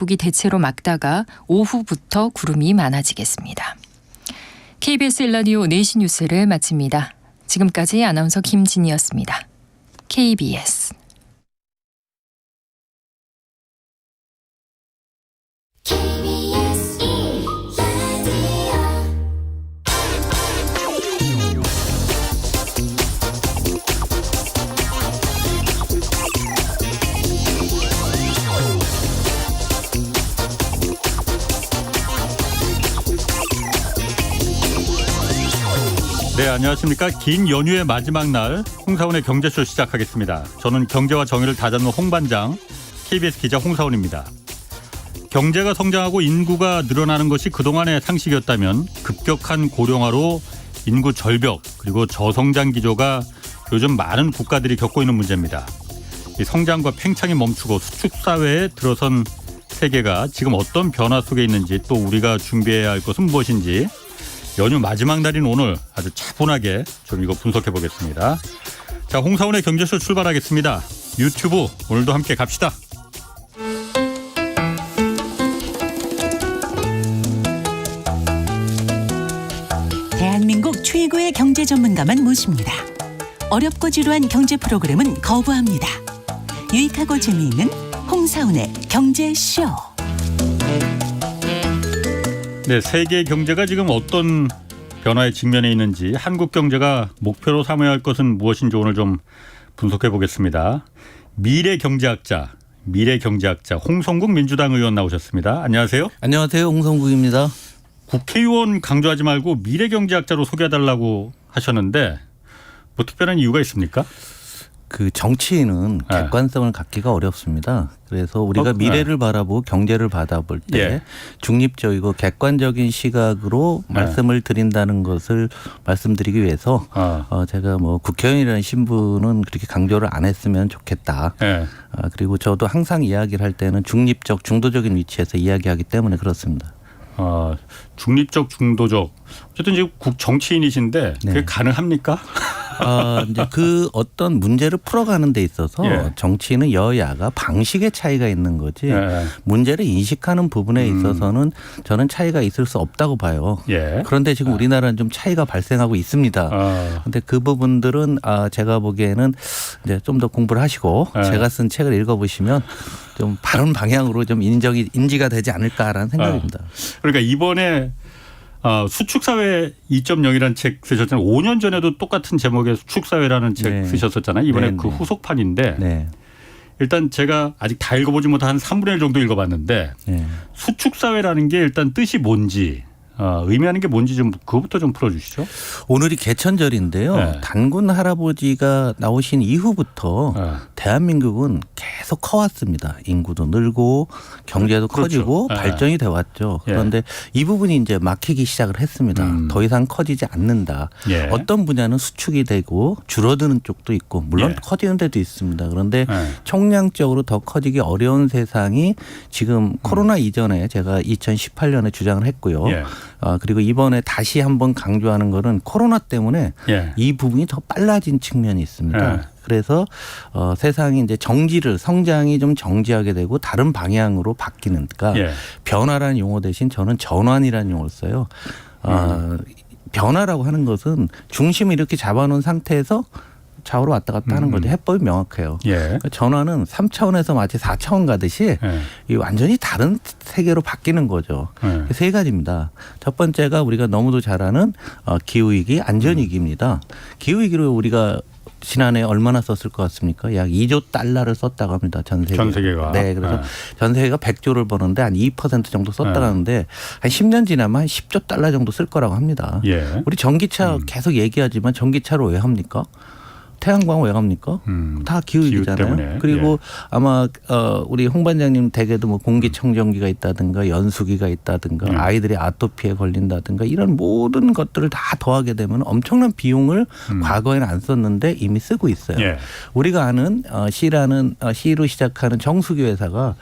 북이 대체로 맑다가 오후부터 구름이 많아지겠습니다. KBS 1라디오 4시 뉴스를 마칩니다. 지금까지 아나운서 김진희였습니다. KBS 네, 안녕하십니까. 긴 연휴의 마지막 날 홍사훈의 경제쇼 시작하겠습니다. 저는 경제와 정의를 다잡는 홍반장 KBS 기자 홍사훈입니다. 경제가 성장하고 인구가 늘어나는 것이 그동안의 상식이었다면 급격한 고령화로 인구 절벽 그리고 저성장 기조가 요즘 많은 국가들이 겪고 있는 문제입니다. 이 성장과 팽창이 멈추고 수축사회에 들어선 세계가 지금 어떤 변화 속에 있는지 또 우리가 준비해야 할 것은 무엇인지 연휴 마지막 날인 오늘 아주 차분하게 좀 이거 분석해 보겠습니다. 자, 홍사훈의 경제쇼 출발하겠습니다. 유튜브 오늘도 함께 갑시다. 대한민국 최고의 경제 전문가만 모십니다. 어렵고 지루한 경제 프로그램은 거부합니다. 유익하고 재미있는 홍사훈의 경제쇼. 네, 세계 경제가 지금 어떤 변화에 직면해 있는지 한국 경제가 목표로 삼아야 할 것은 무엇인지 오늘 좀 분석해 보겠습니다. 미래 경제학자 홍성국 민주당 의원 나오셨습니다. 안녕하세요. 안녕하세요. 홍성국입니다. 국회의원 강조하지 말고 미래 경제학자로 소개해달라고 하셨는데 뭐 특별한 이유가 있습니까? 그 정치인은 객관성을 갖기가 어렵습니다. 그래서 우리가 미래를 바라보고 경제를 바라볼 때 중립적이고 객관적인 시각으로 말씀을 드린다는 것을 말씀드리기 위해서 제가 뭐 국회의원이라는 신분은 그렇게 강조를 안 했으면 좋겠다. 그리고 저도 항상 이야기를 할 때는 중립적, 중도적인 위치에서 이야기하기 때문에 그렇습니다. 중립적, 중도적. 어쨌든 지금 정치인이신데 그게 가능합니까? 이제 그 어떤 문제를 풀어가는 데 있어서 정치인은 여야가 방식의 차이가 있는 거지 문제를 인식하는 부분에 있어서는 저는 차이가 있을 수 없다고 봐요. 그런데 지금 우리나라는 좀 차이가 발생하고 있습니다. 그런데 그 부분들은 제가 보기에는 이제 좀 더 공부를 하시고 제가 쓴 책을 읽어보시면 좀 바른 방향으로 좀 인지가 되지 않을까라는 생각입니다. 그러니까 이번에 수축사회 2.0이라는 책 쓰셨잖아요. 5년 전에도 똑같은 제목의 수축사회라는 책 쓰셨었잖아요. 이번에 그 후속판인데 일단 제가 아직 다 읽어보지 못한 한 3분의 1 정도 읽어봤는데 수축사회라는 게 일단 뜻이 뭔지 의미하는 게 뭔지 좀 그것부터 좀 풀어주시죠. 오늘이 개천절인데요. 단군 할아버지가 나오신 이후부터 대한민국은 계속 커왔습니다. 인구도 늘고 경제도 커지고 발전이 돼 왔죠. 그런데 이 부분이 이제 막히기 시작을 했습니다. 더 이상 커지지 않는다. 어떤 분야는 수축이 되고 줄어드는 쪽도 있고 물론 커지는 데도 있습니다. 그런데 총량적으로 더 커지기 어려운 세상이 지금 코로나 이전에 제가 2018년에 주장을 했고요. 그리고 이번에 다시 한번 강조하는 거는 코로나 때문에 이 부분이 더 빨라진 측면이 있습니다. 그래서 세상이 이제 성장이 좀 정지하게 되고 다른 방향으로 바뀌는 그러니까 변화라는 용어 대신 저는 전환이라는 용어를 써요. 변화라고 하는 것은 중심을 이렇게 잡아놓은 상태에서 좌우로 왔다 갔다 하는 거죠. 해법이 명확해요. 그러니까 전환은 3차원에서 마치 4차원 가듯이 이 완전히 다른 세계로 바뀌는 거죠. 세 가지입니다. 첫 번째가 우리가 너무도 잘 아는 기후위기, 안전위기입니다. 기후위기로 우리가 지난해 얼마나 썼을 것 같습니까? 약 2조 달러를 썼다고 합니다. 전 세계가. 네. 그래서 전 세계가 100조를 버는데 한 2% 정도 썼다고 하는데 한 10년 지나면 한 10조 달러 정도 쓸 거라고 합니다. 우리 전기차 계속 얘기하지만 전기차로 왜 합니까? 태양광 왜 갑니까? 다 기후위기잖아요. 그리고 아마 우리 홍 반장님 댁에도 뭐 공기청정기가 있다든가 연수기가 있다든가 아이들이 아토피에 걸린다든가 이런 모든 것들을 다 더하게 되면 엄청난 비용을 과거에는 안 썼는데 이미 쓰고 있어요. 우리가 아는 C로 시작하는 정수기 회사가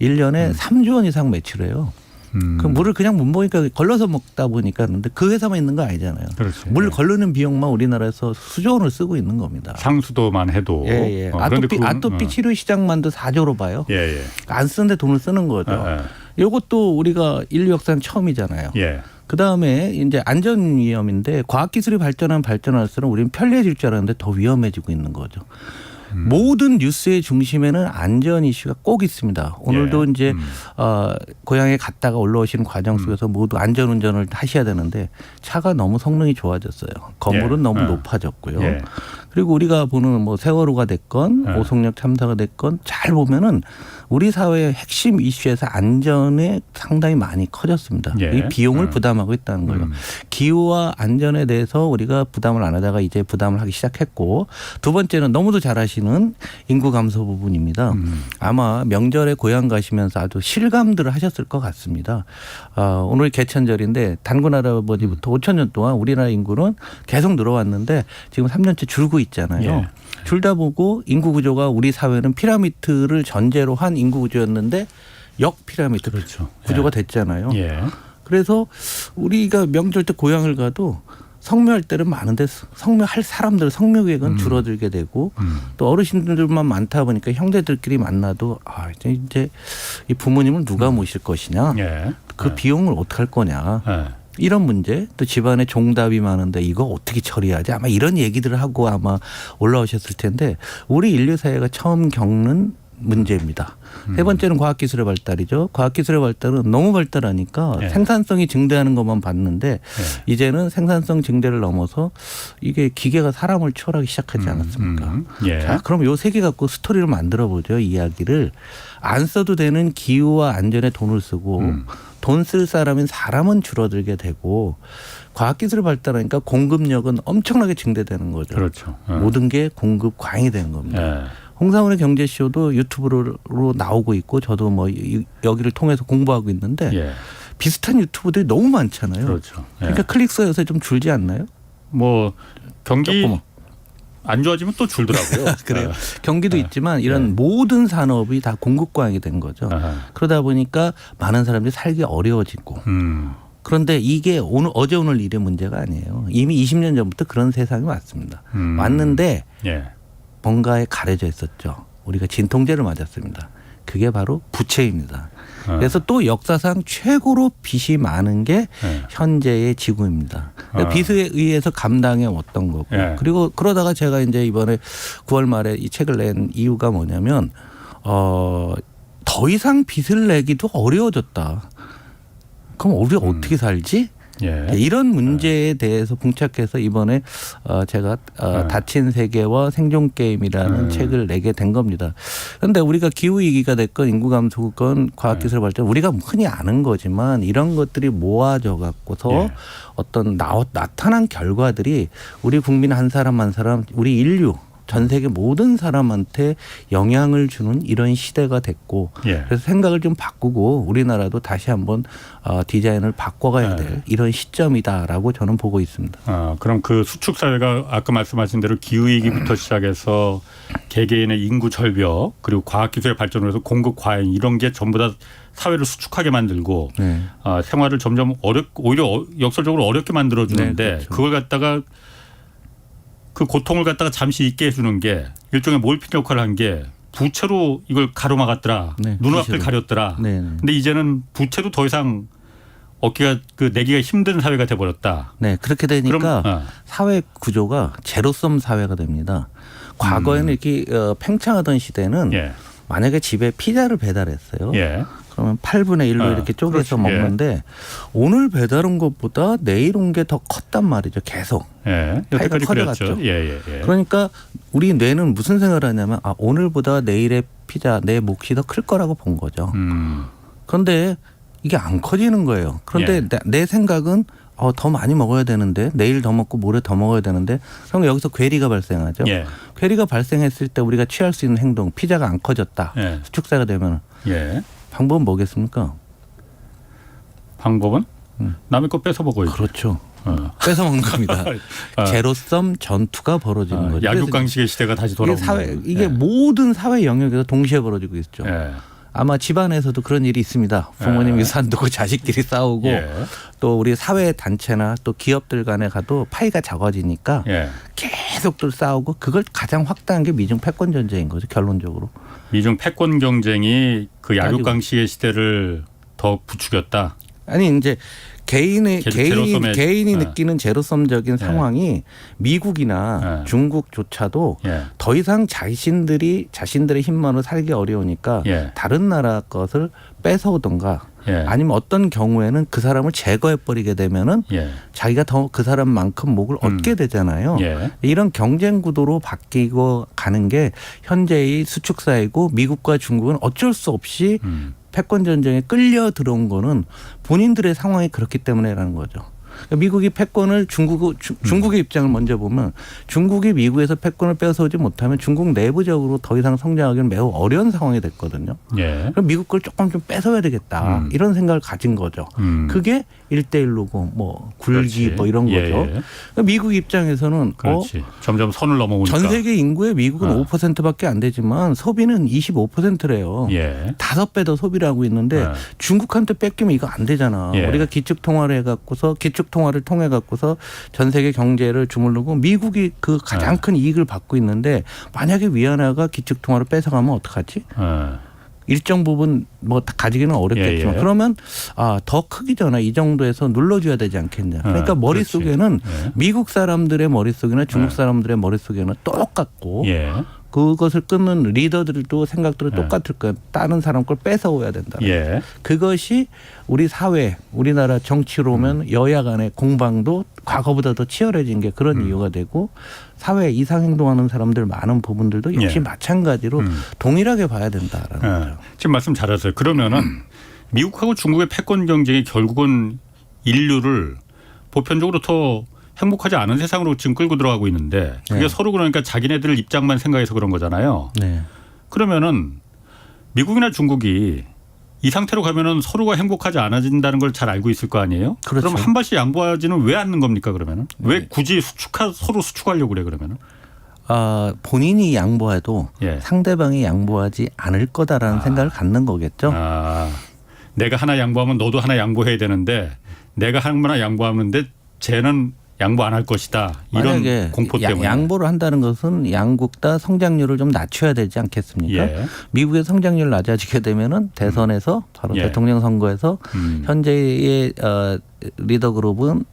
1년에 3조 원 이상 매출해요. 그 물을 그냥 못 먹으니까 걸러서 먹다 보니까 근데 그 회사만 있는 거 아니잖아요. 그렇지. 물 걸르는 비용만 우리나라에서 수조 원을 쓰고 있는 겁니다. 상수도만 해도. 예. 아토피 치료 시장만도 4조로 봐요. 예. 안 쓰는데 돈을 쓰는 거죠. 이것도 우리가 인류 역사는 처음이잖아요. 예. 그 다음에 이제 안전 위험인데 과학기술이 발전할수록 우리는 편리해질 줄 알았는데 더 위험해지고 있는 거죠. 모든 뉴스의 중심에는 안전 이슈가 꼭 있습니다. 오늘도 이제 고향에 갔다가 올라오시는 과정 속에서 모두 안전운전을 하셔야 되는데 차가 너무 성능이 좋아졌어요. 건물은 너무 높아졌고요. 그리고 우리가 보는 뭐 세월호가 됐건 오송역 참사가 됐건 잘 보면은 우리 사회의 핵심 이슈에서 안전에 상당히 많이 커졌습니다. 이 비용을 부담하고 있다는 거예요. 기후와 안전에 대해서 우리가 부담을 안 하다가 이제 부담을 하기 시작했고 두 번째는 너무도 잘 아시는 인구 감소 부분입니다. 아마 명절에 고향 가시면서 아주 실감들을 하셨을 것 같습니다. 오늘 개천절인데 단군 할아버지부터 5천 년 동안 우리나라 인구는 계속 늘어왔는데 지금 3년째 줄고 있잖아요. 줄다 보고 인구 구조가 우리 사회는 피라미드를 전제로 한 인구 구조였는데 역 피라미드 구조가 됐잖아요. 그래서 우리가 명절 때 고향을 가도 성묘할 때는 많은데 성묘할 사람들 성묘 계획은 줄어들게 되고 또 어르신들만 많다 보니까 형제들끼리 만나도 이제 이 부모님을 누가 모실 것이냐 그 비용을 어떻게 할 거냐 이런 문제 또 집안에 종답이 많은데 이거 어떻게 처리하지 아마 이런 얘기들을 하고 아마 올라오셨을 텐데 우리 인류 사회가 처음 겪는 문제입니다. 세 번째는 과학기술의 발달이죠. 과학기술의 발달은 너무 발달하니까 생산성이 증대하는 것만 봤는데 이제는 생산성 증대를 넘어서 이게 기계가 사람을 초월하기 시작하지 않았습니까? 자, 그럼 요 세 개 갖고 스토리를 만들어 보죠. 이야기를 안 써도 되는 기후와 안전에 돈을 쓰고 돈 쓸 사람은 줄어들게 되고 과학기술이 발달하니까 공급력은 엄청나게 증대되는 거죠. 그렇죠. 모든 게 공급 과잉이 되는 겁니다. 홍사훈의 경제쇼도 유튜브로 나오고 있고 저도 뭐 여기를 통해서 공부하고 있는데 비슷한 유튜브들이 너무 많잖아요. 그렇죠. 그러니까 클릭수가 요새 좀 줄지 않나요? 뭐 경기 안 좋아지면 또 줄더라고요. 그래요. 경기도 있지만 이런 모든 산업이 다 공급 과잉이 된 거죠. 그러다 보니까 많은 사람들이 살기 어려워지고 그런데 이게 어제 오늘 일의 문제가 아니에요. 이미 20년 전부터 그런 세상이 왔습니다. 왔는데 뭔가에 가려져 있었죠. 우리가 진통제를 맞았습니다. 그게 바로 부채입니다. 그래서 또 역사상 최고로 빚이 많은 게 현재의 지구입니다. 빚에 의해서 감당해 왔던 거고. 그리고 그러다가 제가 이제 이번에 9월 말에 이 책을 낸 이유가 뭐냐면 더 이상 빚을 내기도 어려워졌다. 그럼 우리가 어떻게 살지? 이런 문제에 대해서 봉착해서 이번에 제가 닫힌 세계와 생존 게임이라는 책을 내게 된 겁니다. 그런데 우리가 기후 위기가 됐건 인구 감소건 과학기술 발전 우리가 흔히 아는 거지만 이런 것들이 모아져 갖고서 어떤 나타난 결과들이 우리 국민 한 사람 한 사람 우리 인류 전 세계 모든 사람한테 영향을 주는 이런 시대가 됐고 그래서 생각을 좀 바꾸고 우리나라도 다시 한번 디자인을 바꿔가야 될 이런 시점이다라고 저는 보고 있습니다. 그럼 그 수축 사회가 아까 말씀하신 대로 기후위기부터 시작해서 개개인의 인구 절벽 그리고 과학기술의 발전으로 해서 공급 과잉 이런 게 전부 다 사회를 수축하게 만들고 생활을 점점 오히려 역설적으로 어렵게 만들어주는데 그렇죠. 그걸 갖다가 그 고통을 갖다가 잠시 잊게 해주는 게 일종의 몰핀 역할을 한 게 부채로 이걸 가로막았더라. 눈앞을 가렸더라. 근데 이제는 부채도 더 이상 어깨가 내기가 힘든 사회가 돼버렸다. 네, 그렇게 되니까 사회 구조가 제로섬 사회가 됩니다. 과거에는 이렇게 팽창하던 시대는 만약에 집에 피자를 배달했어요. 그러면 8분의 1로 이렇게 쪼개서 먹는데 오늘 배달 온 것보다 내일 온 게 더 컸단 말이죠. 계속. 파이가 커져갔죠. 그러니까 우리 뇌는 무슨 생각을 하냐면 오늘보다 내일의 피자 내 몫이 더 클 거라고 본 거죠. 그런데 이게 안 커지는 거예요. 그런데 내 생각은 더 많이 먹어야 되는데 내일 더 먹고 모레 더 먹어야 되는데 그럼 여기서 괴리가 발생하죠. 괴리가 발생했을 때 우리가 취할 수 있는 행동 피자가 안 커졌다. 수축사가 되면 방법은 뭐겠습니까? 방법은 남의 거 뺏어 먹어야죠. 그렇죠. 뺏어 먹는 겁니다. 제로섬 전투가 벌어지는 거죠. 약육강식의 시대가 다시 돌아오는 이게 모든 사회 영역에서 동시에 벌어지고 있죠. 아마 집안에서도 그런 일이 있습니다. 부모님 유산 두고 자식끼리 싸우고 또 우리 사회 단체나 또 기업들 간에 가도 파이가 적어지니까 계속들 싸우고 그걸 가장 확대한 게 미중 패권 전쟁인 거죠. 결론적으로. 미중 패권 경쟁이 그 약육강식의 시대를 더 부추겼다. 아니 이제 개인이 느끼는 제로섬적인 상황이 미국이나 중국조차도 더 이상 자신들의 힘만으로 살기 어려우니까 다른 나라 것을 뺏어오던가 아니면 어떤 경우에는 그 사람을 제거해버리게 되면은 자기가 더 그 사람만큼 목을 얻게 되잖아요. 이런 경쟁 구도로 바뀌고 가는 게 현재의 수축사이고 미국과 중국은 어쩔 수 없이 패권 전쟁에 끌려 들어온 거는 본인들의 상황이 그렇기 때문에라는 거죠. 미국이 패권을 중국의 입장을 먼저 보면 중국이 미국에서 패권을 뺏어오지 못하면 중국 내부적으로 더 이상 성장하기는 매우 어려운 상황이 됐거든요. 그럼 미국 걸 조금 좀 뺏어야 되겠다. 이런 생각을 가진 거죠. 그게 1대1로고 뭐 굴기 뭐 이런 거죠. 그러니까 미국 입장에서는 점점 선을 넘어오니까. 전 세계 인구의 미국은 5%밖에 안 되지만 소비는 25%래요. 5배 더 소비를 하고 있는데 중국한테 뺏기면 이거 안 되잖아. 우리가 기축통화를 해갖고서 기축통화를 통해 갖고서 전 세계 경제를 주물르고 미국이 그 가장 큰 이익을 받고 있는데 만약에 위안화가 기축통화를 뺏어가면 어떡하지? 일정 부분 뭐 가지기는 어렵겠지만 그러면 더 크기 전에 이 정도에서 눌러줘야 되지 않겠냐. 그러니까 머릿속에는 미국 사람들의 머릿속이나 중국 사람들의 머릿속에는 똑같고 그것을 끊는 리더들도 생각들은 똑같을 거예요. 다른 사람 걸 뺏어오야 된다. 그것이 우리 사회, 우리나라 정치로 오면 여야 간의 공방도 과거보다 더 치열해진 게 그런 이유가 되고 사회 이상 행동하는 사람들 많은 부분들도 역시 마찬가지로 동일하게 봐야 된다라는 거죠. 지금 말씀 잘하세요. 그러면은 미국하고 중국의 패권 경쟁이 결국은 인류를 보편적으로 더 행복하지 않은 세상으로 지금 끌고 들어가고 있는데 그게 서로 그러니까 자기네들 입장만 생각해서 그런 거잖아요. 그러면은 미국이나 중국이 이 상태로 가면은 서로가 행복하지 않아진다는 걸 잘 알고 있을 거 아니에요? 그럼 한 발씩 양보하지는 왜 않는 겁니까 그러면은? 왜 굳이 서로 수축하려고 그래 그러면은? 본인이 양보해도 상대방이 양보하지 않을 거다라는 생각을 갖는 거겠죠. 내가 하나 양보하면 너도 하나 양보해야 되는데 내가 하나 양보하는데 쟤는 양보 안 할 것이다. 이런 공포 때문에. 양보를 한다는 것은 양국 다 성장률을 좀 낮춰야 되지 않겠습니까? 미국의 성장률 낮아지게 되면은 대선에서 바로 대통령 선거에서 현재의 리더 그룹은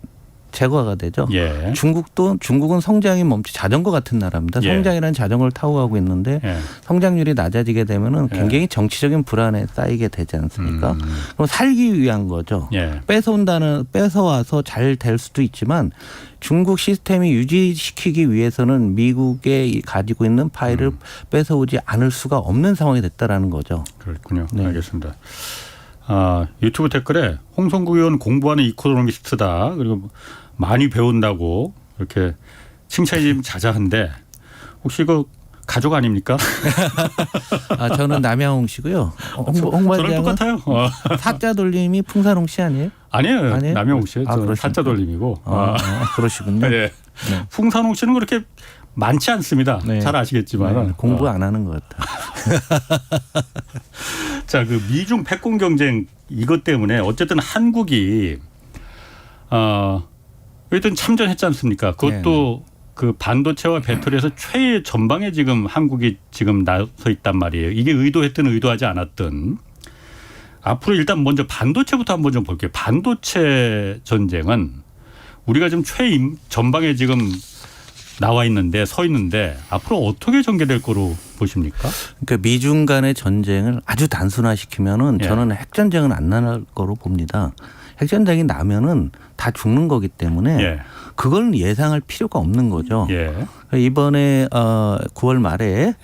제거가 되죠. 중국은 성장이 멈추 자전거 같은 나라입니다. 성장이라는 자전거를 타고 가고 있는데 성장률이 낮아지게 되면은 굉장히 정치적인 불안에 쌓이게 되지 않습니까? 그럼 살기 위한 거죠. 뺏어와서 잘 될 수도 있지만 중국 시스템이 유지시키기 위해서는 미국에 가지고 있는 파일을 뺏어오지 않을 수가 없는 상황이 됐다라는 거죠. 그렇군요. 알겠습니다. 유튜브 댓글에 홍성국 의원 공부하는 이코노미스트다. 그리고 많이 배운다고 이렇게 칭찬이 좀 자자한데 혹시 그 가족 아닙니까? 저는 남양홍 씨고요. 저랑 똑같아요. 사자 돌림이 풍산홍 씨 아니에요? 아니에요. 남양홍 씨예요. 저는 사자 돌림이고. 그러시군요. 풍산홍 씨는 그렇게 많지 않습니다. 잘 아시겠지만 공부 안 하는 것 같아요. 자, 그 미중 패권 경쟁 이것 때문에 어쨌든 한국이 어쨌든 참전했지 않습니까? 그것도 그 반도체와 배터리에서 최 전방에 지금 한국이 지금 나서 있단 말이에요. 이게 의도했든 의도하지 않았든 앞으로 일단 먼저 반도체부터 한번 좀 볼게요. 반도체 전쟁은 우리가 지금 최 전방에 지금 나와 있는데 서 있는데 앞으로 어떻게 전개될 거로 보십니까? 그러니까 미중 간의 전쟁을 아주 단순화시키면은 저는 핵전쟁은 안 날 거로 봅니다. 핵전쟁이 나면은 다 죽는 거기 때문에 그걸 예상할 필요가 없는 거죠. 이번에 9월 말에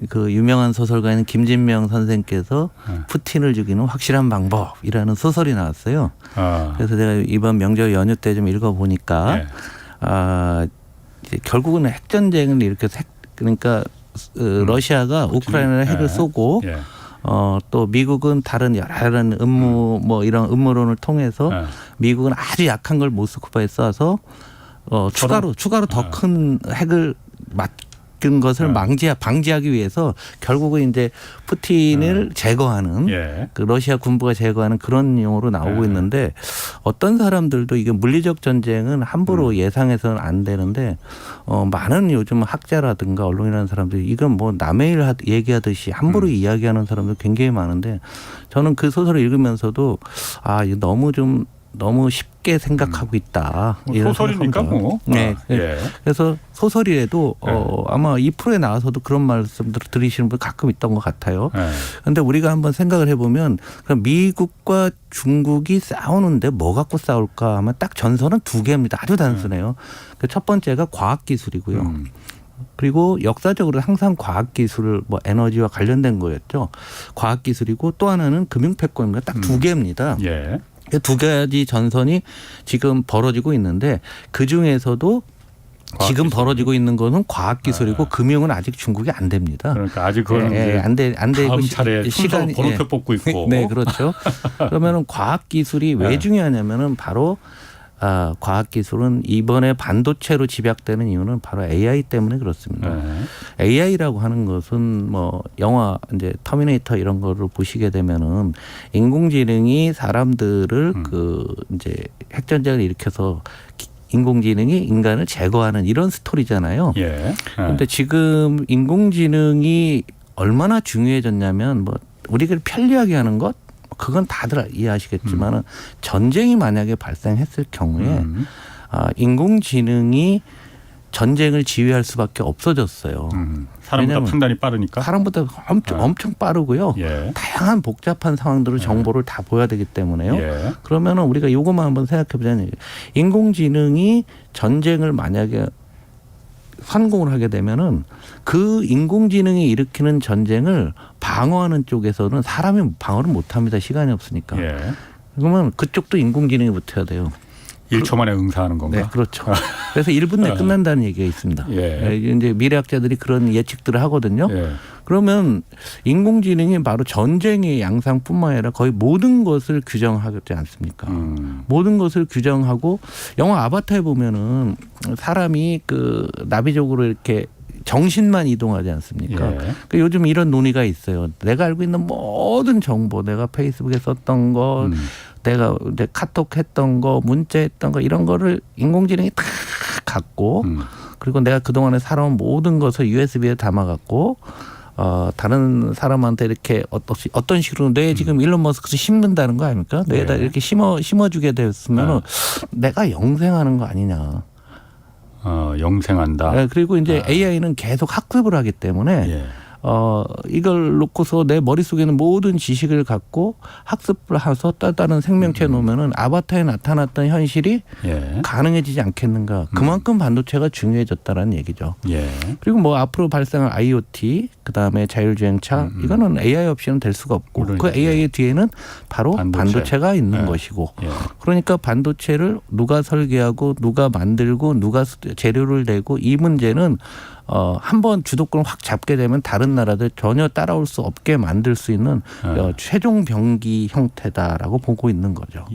그 유명한 소설가인 김진명 선생께서 푸틴을 죽이는 확실한 방법이라는 소설이 나왔어요. 그래서 제가 이번 명절 연휴 때 좀 읽어보니까 결국은 핵전쟁을 이렇게 그러니까 러시아가 우크라이나에 핵을 쏘고 또 미국은 다른 여러 음모 뭐 이런 음모론을 통해서 미국은 아주 약한 걸 모스크바에 쏴서 추가로 더 큰 핵을 것을 방지하기 위해서 결국은 이제 푸틴을 제거하는 그 러시아 군부가 제거하는 그런 용어로 나오고 있는데 어떤 사람들도 이게 물리적 전쟁은 함부로 예상해서는 안 되는데 많은 요즘 학자라든가 언론이라는 사람들이 이건 뭐 남의 일 얘기하듯이 함부로 이야기하는 사람들 굉장히 많은데 저는 그 소설을 읽으면서도 아 이거 너무 쉽게 생각하고 있다. 소설이니까 뭐. 네. 그래서 소설이라도 아마 2%에 나와서도 그런 말씀들 들으시는 분 가끔 있던 것 같아요. 그런데 우리가 한번 생각을 해보면 그럼 미국과 중국이 싸우는데 뭐 갖고 싸울까 하면 딱 전선은 두 개입니다. 아주 단순해요. 그 첫 번째가 과학기술이고요. 그리고 역사적으로 항상 과학기술 뭐 에너지와 관련된 거였죠. 과학기술이고 또 하나는 금융패권입니다. 딱 두 개입니다. 두 가지 전선이 지금 벌어지고 있는데 그중에서도 지금 벌어지고 있는 것은 과학기술이고 금융은 아직 중국이 안 됩니다. 그러니까 아직 그건 안 되고 다음 차례 시간이 번호표 뽑고 있고. 네, 그렇죠. 그러면은 과학기술이 왜 중요하냐면은 바로 과학기술은 이번에 반도체로 집약되는 이유는 바로 AI 때문에 그렇습니다. AI라고 하는 것은 뭐 영화 이제 터미네이터 이런 거를 보시게 되면은 인공지능이 사람들을 그 이제 핵전쟁을 일으켜서 인공지능이 인간을 제거하는 이런 스토리잖아요. 그런데 지금 인공지능이 얼마나 중요해졌냐면 뭐 우리가 편리하게 하는 것 그건 다들 이해하시겠지만 전쟁이 만약에 발생했을 경우에 인공지능이 전쟁을 지휘할 수밖에 없어졌어요. 사람보다 판단이 빠르니까? 사람보다 엄청 빠르고요. 다양한 복잡한 상황들을 정보를 다 보여야 되기 때문에요. 그러면은 우리가 이것만 한번 생각해 보자면 인공지능이 전쟁을 만약에 성공을 하게 되면은 그 인공지능이 일으키는 전쟁을 방어하는 쪽에서는 사람이 방어를 못합니다. 시간이 없으니까. 그러면 그쪽도 인공지능이 붙어야 돼요. 1초 만에 응사하는 건가? 네, 그렇죠. 그래서 1분 내에 끝난다는 얘기가 있습니다. 이제 미래학자들이 그런 예측들을 하거든요. 그러면 인공지능이 바로 전쟁의 양상뿐만 아니라 거의 모든 것을 규정하지 않습니까? 모든 것을 규정하고 영화 아바타에 보면은 사람이 그 나비적으로 이렇게 정신만 이동하지 않습니까? 그러니까 요즘 이런 논의가 있어요. 내가 알고 있는 모든 정보, 내가 페이스북에 썼던 거, 내가 이제 카톡 했던 거, 문자했던 거 이런 거를 인공지능이 다 갖고 그리고 내가 그동안에 살아온 모든 것을 USB에 담아갖고 다른 사람한테 이렇게 어떤 식으로 뇌에 지금 일론 머스크에서 심는다는 거 아닙니까? 뇌에다 이렇게 심어주게 됐으면 내가 영생하는 거 아니냐. 영생한다. 네, 그리고 이제 AI는 계속 학습을 하기 때문에 이걸 놓고서 내 머릿속에는 모든 지식을 갖고 학습을 해서 다른 생명체에 놓으면은 아바타에 나타났던 현실이 가능해지지 않겠는가. 그만큼 반도체가 중요해졌다는 얘기죠. 그리고 뭐 앞으로 발생할 IoT, 그다음에 자율주행차 이거는 AI 없이는 될 수가 없고 그 AI의 뒤에는 바로 반도체가 있는 것이고 그러니까 반도체를 누가 설계하고 누가 만들고 누가 재료를 내고 이 문제는 한번 주도권을 확 잡게 되면 다른 나라들 전혀 따라올 수 없게 만들 수 있는 최종 병기 형태다라고 보고 있는 거죠.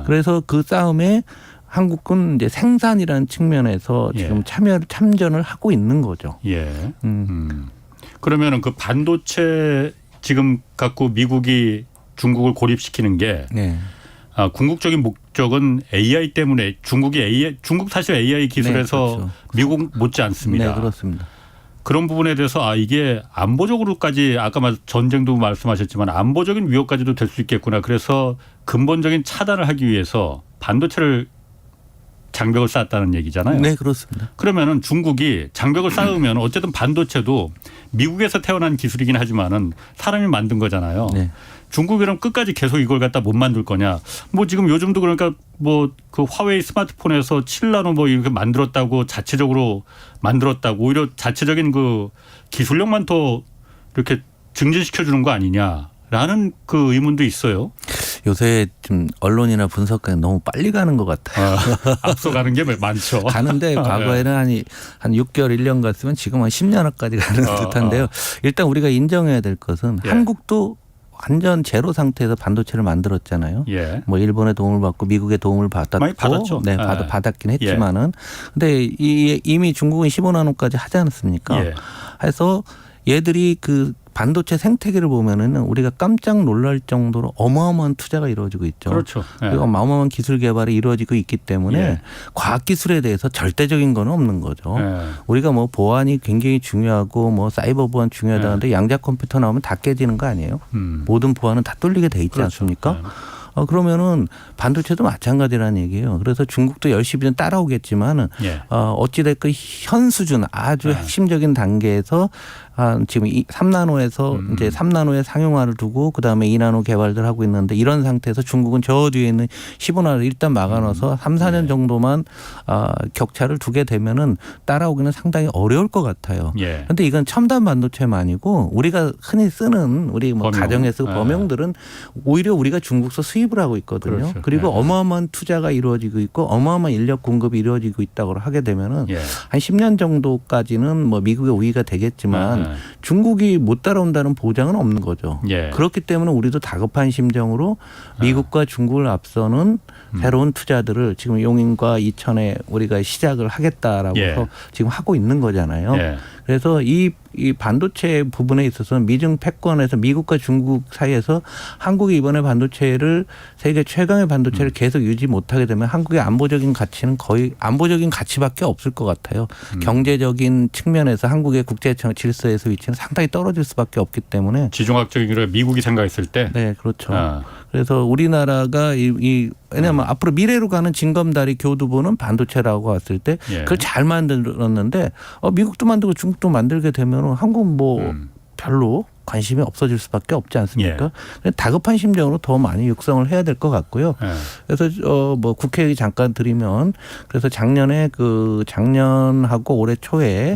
그래서 그 싸움에 한국은 이제 생산이라는 측면에서 지금 참전을 하고 있는 거죠. 그러면은 그 반도체 지금 갖고 미국이 중국을 고립시키는 게 궁극적인 목적은 AI 때문에 중국 사실 AI 기술에서 그렇죠. 미국 못지 않습니다. 네, 그렇습니다. 그런 부분에 대해서 이게 안보적으로까지 아까 전쟁도 말씀하셨지만 안보적인 위협까지도 될 수 있겠구나. 그래서 근본적인 차단을 하기 위해서 반도체를 장벽을 쌓았다는 얘기잖아요. 네, 그렇습니다. 그러면은 중국이 장벽을 쌓으면 어쨌든 반도체도 미국에서 태어난 기술이긴 하지만은 사람이 만든 거잖아요. 중국이랑 끝까지 계속 이걸 갖다 못 만들 거냐. 뭐 지금 요즘도 그러니까 뭐 그 화웨이 스마트폰에서 7나노 뭐 이렇게 만들었다고 자체적으로 만들었다고 오히려 자체적인 그 기술력만 더 이렇게 증진시켜 주는 거 아니냐라는 그 의문도 있어요. 요새 좀 언론이나 분석가가 너무 빨리 가는 것 같아요. 앞서가는 게 많죠. 가는데 과거에는 한 6개월, 1년 갔으면 지금 한 10년까지 가는 듯한데요. 일단 우리가 인정해야 될 것은 한국도 완전 제로 상태에서 반도체를 만들었잖아요. 예. 뭐 일본의 도움을 받고 미국의 도움을 받았고, 많이 받았죠. 네, 받았긴 했지만은, 근데 이미 중국은 15나노까지 하지 않았습니까? 예. 해서 얘들이 그 반도체 생태계를 보면은 우리가 깜짝 놀랄 정도로 어마어마한 투자가 이루어지고 있죠. 그렇죠. 예. 그리고 어마어마한 기술 개발이 이루어지고 있기 때문에 예. 과학 기술에 대해서 절대적인 건 없는 거죠. 예. 우리가 뭐 보안이 굉장히 중요하고 뭐 사이버 보안 중요하다는데 양자 컴퓨터 나오면 다 깨지는 거 아니에요? 모든 보안은 다 뚫리게 돼 있지 그렇죠. 않습니까? 예. 그러면은 반도체도 마찬가지라는 얘기예요. 그래서 중국도 열심히 따라오겠지만은 예. 어찌됐건 현 수준 아주 핵심적인 단계에서 지금 3나노에서 이제 3나노의 상용화를 두고 그다음에 2나노 개발들 하고 있는데 이런 상태에서 중국은 저 뒤에 있는 15나노를 일단 막아놔서 3, 4년 정도만 격차를 두게 되면은 따라오기는 상당히 어려울 것 같아요. 그런데 예. 이건 첨단 반도체만이고 우리가 흔히 쓰는 우리 뭐 범용. 가정에 쓰고 범용들은 오히려 우리가 중국서 수입을 하고 있거든요. 그렇죠. 그리고 예. 어마어마한 투자가 이루어지고 있고 어마어마한 인력 공급이 이루어지고 있다고 하게 되면은 예. 한 10년 정도까지는 뭐 미국의 우위가 되겠지만 중국이 못 따라온다는 보장은 없는 거죠. 예. 그렇기 때문에 우리도 다급한 심정으로 미국과 중국을 앞서는 새로운 투자들을 지금 용인과 이천에 우리가 시작을 하겠다라고 예. 해서 지금 하고 있는 거잖아요. 예. 그래서 이 반도체 부분에 있어서는 미중 패권에서 미국과 중국 사이에서 한국이 이번에 반도체를 세계 최강의 반도체를 계속 유지 못하게 되면 한국의 안보적인 가치는 거의 안보적인 가치밖에 없을 것 같아요. 경제적인 측면에서 한국의 국제 질서에서 위치는 상당히 떨어질 수밖에 없기 때문에 지정학적인 걸 미국이 생각했을 때. 네, 그렇죠. 그래서 우리나라가 왜냐하면 앞으로 미래로 가는 징검다리 교두보는 반도체라고 왔을 때 그걸 잘 만들었는데 미국도 만들고 중국도 만들게 되면 한국 뭐 별로 관심이 없어질 수밖에 없지 않습니까? 다급한 심정으로 더 많이 육성을 해야 될 것 같고요. 그래서 뭐 국회 얘기 잠깐 드리면 그래서 작년하고 올해 초에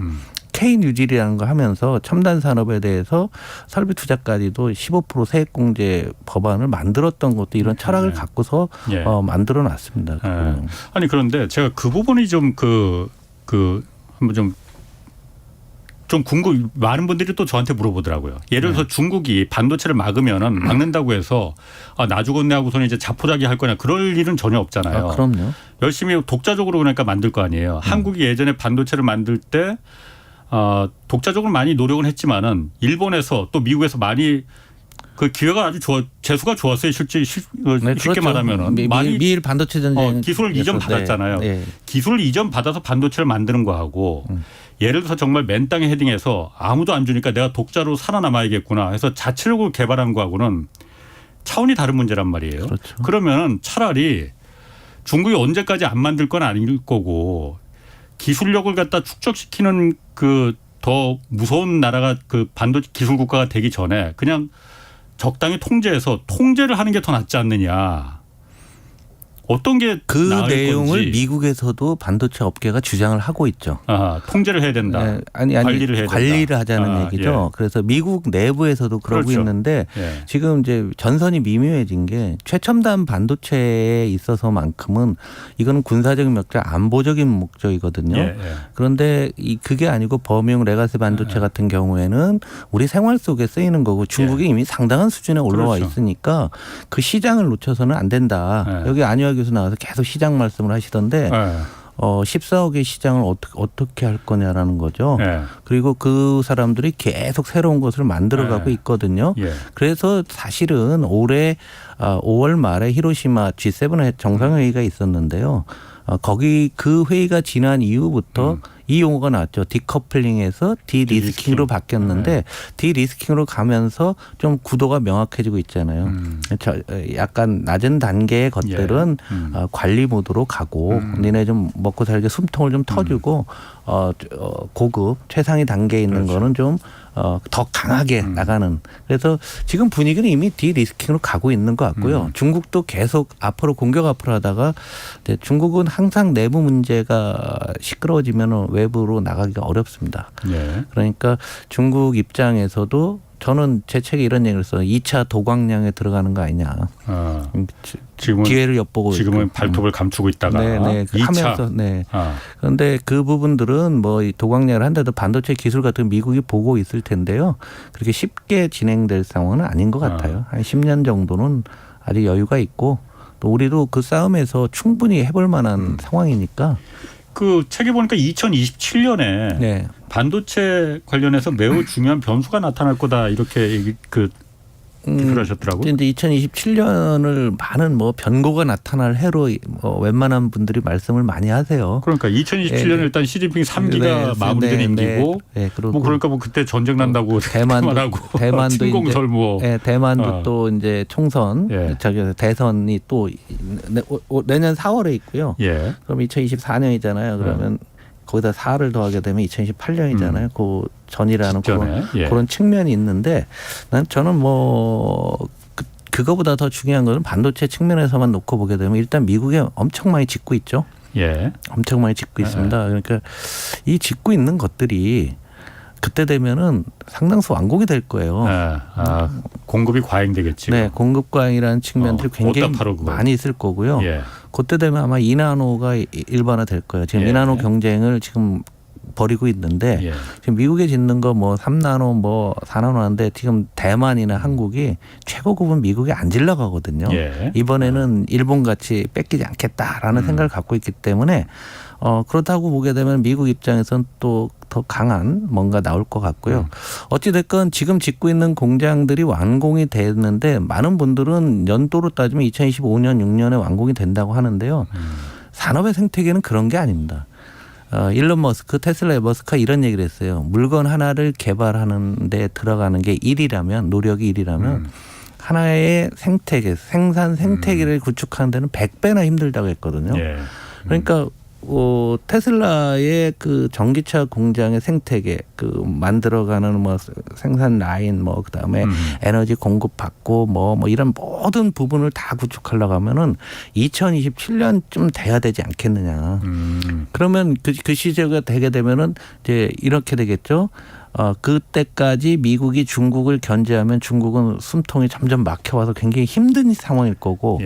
K 뉴딜이라는 거 하면서 첨단 산업에 대해서 설비 투자까지도 15% 세액 공제 법안을 만들었던 것도 이런 철학을 갖고서 만들어 놨습니다. 아니 그런데 제가 그 부분이 좀 한번 좀 궁금. 많은 분들이 또 저한테 물어보더라고요. 예를 들어서 중국이 반도체를 막는다고 해서 나 죽었네 하고서는 이제 자포자기 할 거냐 그럴 일은 전혀 없잖아요. 그럼요. 열심히 독자적으로 그러니까 만들 거 아니에요. 한국이 예전에 반도체를 만들 때 독자적으로 많이 노력은 했지만은 일본에서 또 미국에서 많이 그 기회가 아주 재수가 좋았어요. 쉽게 그렇죠. 말하면은 많이 미일 반도체 전쟁 기술을 이전 받았잖아요. 기술을 이전 받아서 반도체를 만드는 거하고 예를 들어서 정말 맨 땅에 헤딩해서 아무도 안 주니까 내가 독자로 살아남아야겠구나 해서 자체적으로 개발한 거하고는 차원이 다른 문제란 말이에요. 그렇죠. 그러면 차라리 중국이 언제까지 안 만들 건 아닐 거고 기술력을 갖다 축적시키는 그 더 무서운 나라가 그 반도체 기술 국가가 되기 전에 그냥 적당히 통제해서 통제를 하는 게 더 낫지 않느냐. 어떤 게 그 나을 내용을 건지. 미국에서도 반도체 업계가 주장을 하고 있죠. 통제를 해야 된다. 네, 아니 관리를 해야 된다. 관리를 하자는 얘기죠. 그래서 미국 내부에서도 그러고 그렇죠. 있는데 지금 이제 전선이 미묘해진 게 최첨단 반도체에 있어서만큼은 이거는 군사적인 목적, 안보적인 목적이거든요. 그런데 그게 아니고 범용 레가시 반도체 같은 경우에는 우리 생활 속에 쓰이는 거고 중국이 이미 상당한 수준에 올라와 그렇죠. 있으니까 그 시장을 놓쳐서는 안 된다. 여기 안효아 교수 나와서 계속 시장 말씀을 하시던데 14억의 시장을 어떻게 할 거냐라는 거죠. 그리고 그 사람들이 계속 새로운 것을 만들어가고 있거든요. 그래서 사실은 올해 5월 말에 히로시마 G7 정상회의가 있었는데요. 거기 그 회의가 지난 이후부터 이 용어가 나왔죠. 디커플링에서 디리스킹으로 바뀌었는데 디리스킹으로 가면서 좀 구도가 명확해지고 있잖아요. 약간 낮은 단계의 것들은 관리 모드로 가고 니네 좀 먹고 살게 숨통을 좀 터주고 고급 최상위 단계에 있는 거는 좀 더 강하게 나가는. 그래서 지금 분위기는 이미 디리스킹으로 가고 있는 것 같고요. 중국도 계속 앞으로 하다가 중국은 항상 내부 문제가 시끄러워지면 외부로 나가기가 어렵습니다. 그러니까 중국 입장에서도 저는 제 책에 이런 얘기를 써요. 2차 도광량에 들어가는 거 아니냐. 기회를 엿보고 지금은 있고. 발톱을 감추고 있다가 네네 2차. 하면서 그런데 그 부분들은 뭐 이 도광량을 한데도 반도체 기술 같은 거 미국이 보고 있을 텐데요. 그렇게 쉽게 진행될 상황은 아닌 것 같아요. 한 10년 정도는 아직 여유가 있고 또 우리도 그 싸움에서 충분히 해볼 만한 상황이니까. 그 책에 보니까 2027년에 반도체 관련해서 매우 중요한 변수가 나타날 거다 이렇게 기술하셨더라고요. 이제 2027년을 많은 뭐 변고가 나타날 해로 웬만한 분들이 말씀을 많이 하세요. 그러니까 2027년에 일단 시진핑 3기가 마무리된 임기고, 뭐 그러니까 뭐 그때 전쟁 난다고 대만도 침공설 뭐, 대만도 또 이제 총선, 대선이 또 내년 4월에 있고요. 그럼 2024년이잖아요. 그러면 거기다 4를 더하게 되면 2028년이잖아요. 그 전이라는 그런 측면이 있는데 저는 뭐 그거보다 더 중요한 것은 반도체 측면에서만 놓고 보게 되면 일단 미국에 엄청 많이 짓고 있죠. 엄청 많이 짓고 있습니다. 그러니까 이 짓고 있는 것들이 그때 되면은 상당수 완공이 될 거예요. 공급이 과잉되겠지. 네, 공급 과잉이라는 측면들이 굉장히 많이 있을 거고요. 그때 되면 아마 2나노가 일반화 될 거예요. 지금 2나노 경쟁을 지금 벌이고 있는데 지금 미국에 짓는 거 뭐 3나노 뭐 4나노 하는데 지금 대만이나 한국이 최고급은 미국에 안 질러가거든요. 이번에는 일본 같이 뺏기지 않겠다라는 생각을 갖고 있기 때문에 그렇다고 보게 되면 미국 입장에서는 또 더 강한 뭔가 나올 것 같고요. 어찌됐건 지금 짓고 있는 공장들이 완공이 됐는데 많은 분들은 연도로 따지면 2025년 6년에 완공이 된다고 하는데요. 산업의 생태계는 그런 게 아닙니다. 일론 머스크, 테슬라의 머스크가 이런 얘기를 했어요. 물건 하나를 개발하는 데 들어가는 게 노력이 1이라면 하나의 생태계, 생산 생태계를 구축하는 데는 100배나 힘들다고 했거든요. 그러니까 테슬라의 그 전기차 공장의 생태계, 그 만들어가는 뭐 생산 라인, 뭐 그다음에 에너지 공급 받고 뭐 이런 모든 부분을 다 구축하려고 하면은 2027년쯤 돼야 되지 않겠느냐. 그러면 그 시제가 되게 되면은 이제 이렇게 되겠죠. 그때까지 미국이 중국을 견제하면 중국은 숨통이 점점 막혀와서 굉장히 힘든 상황일 거고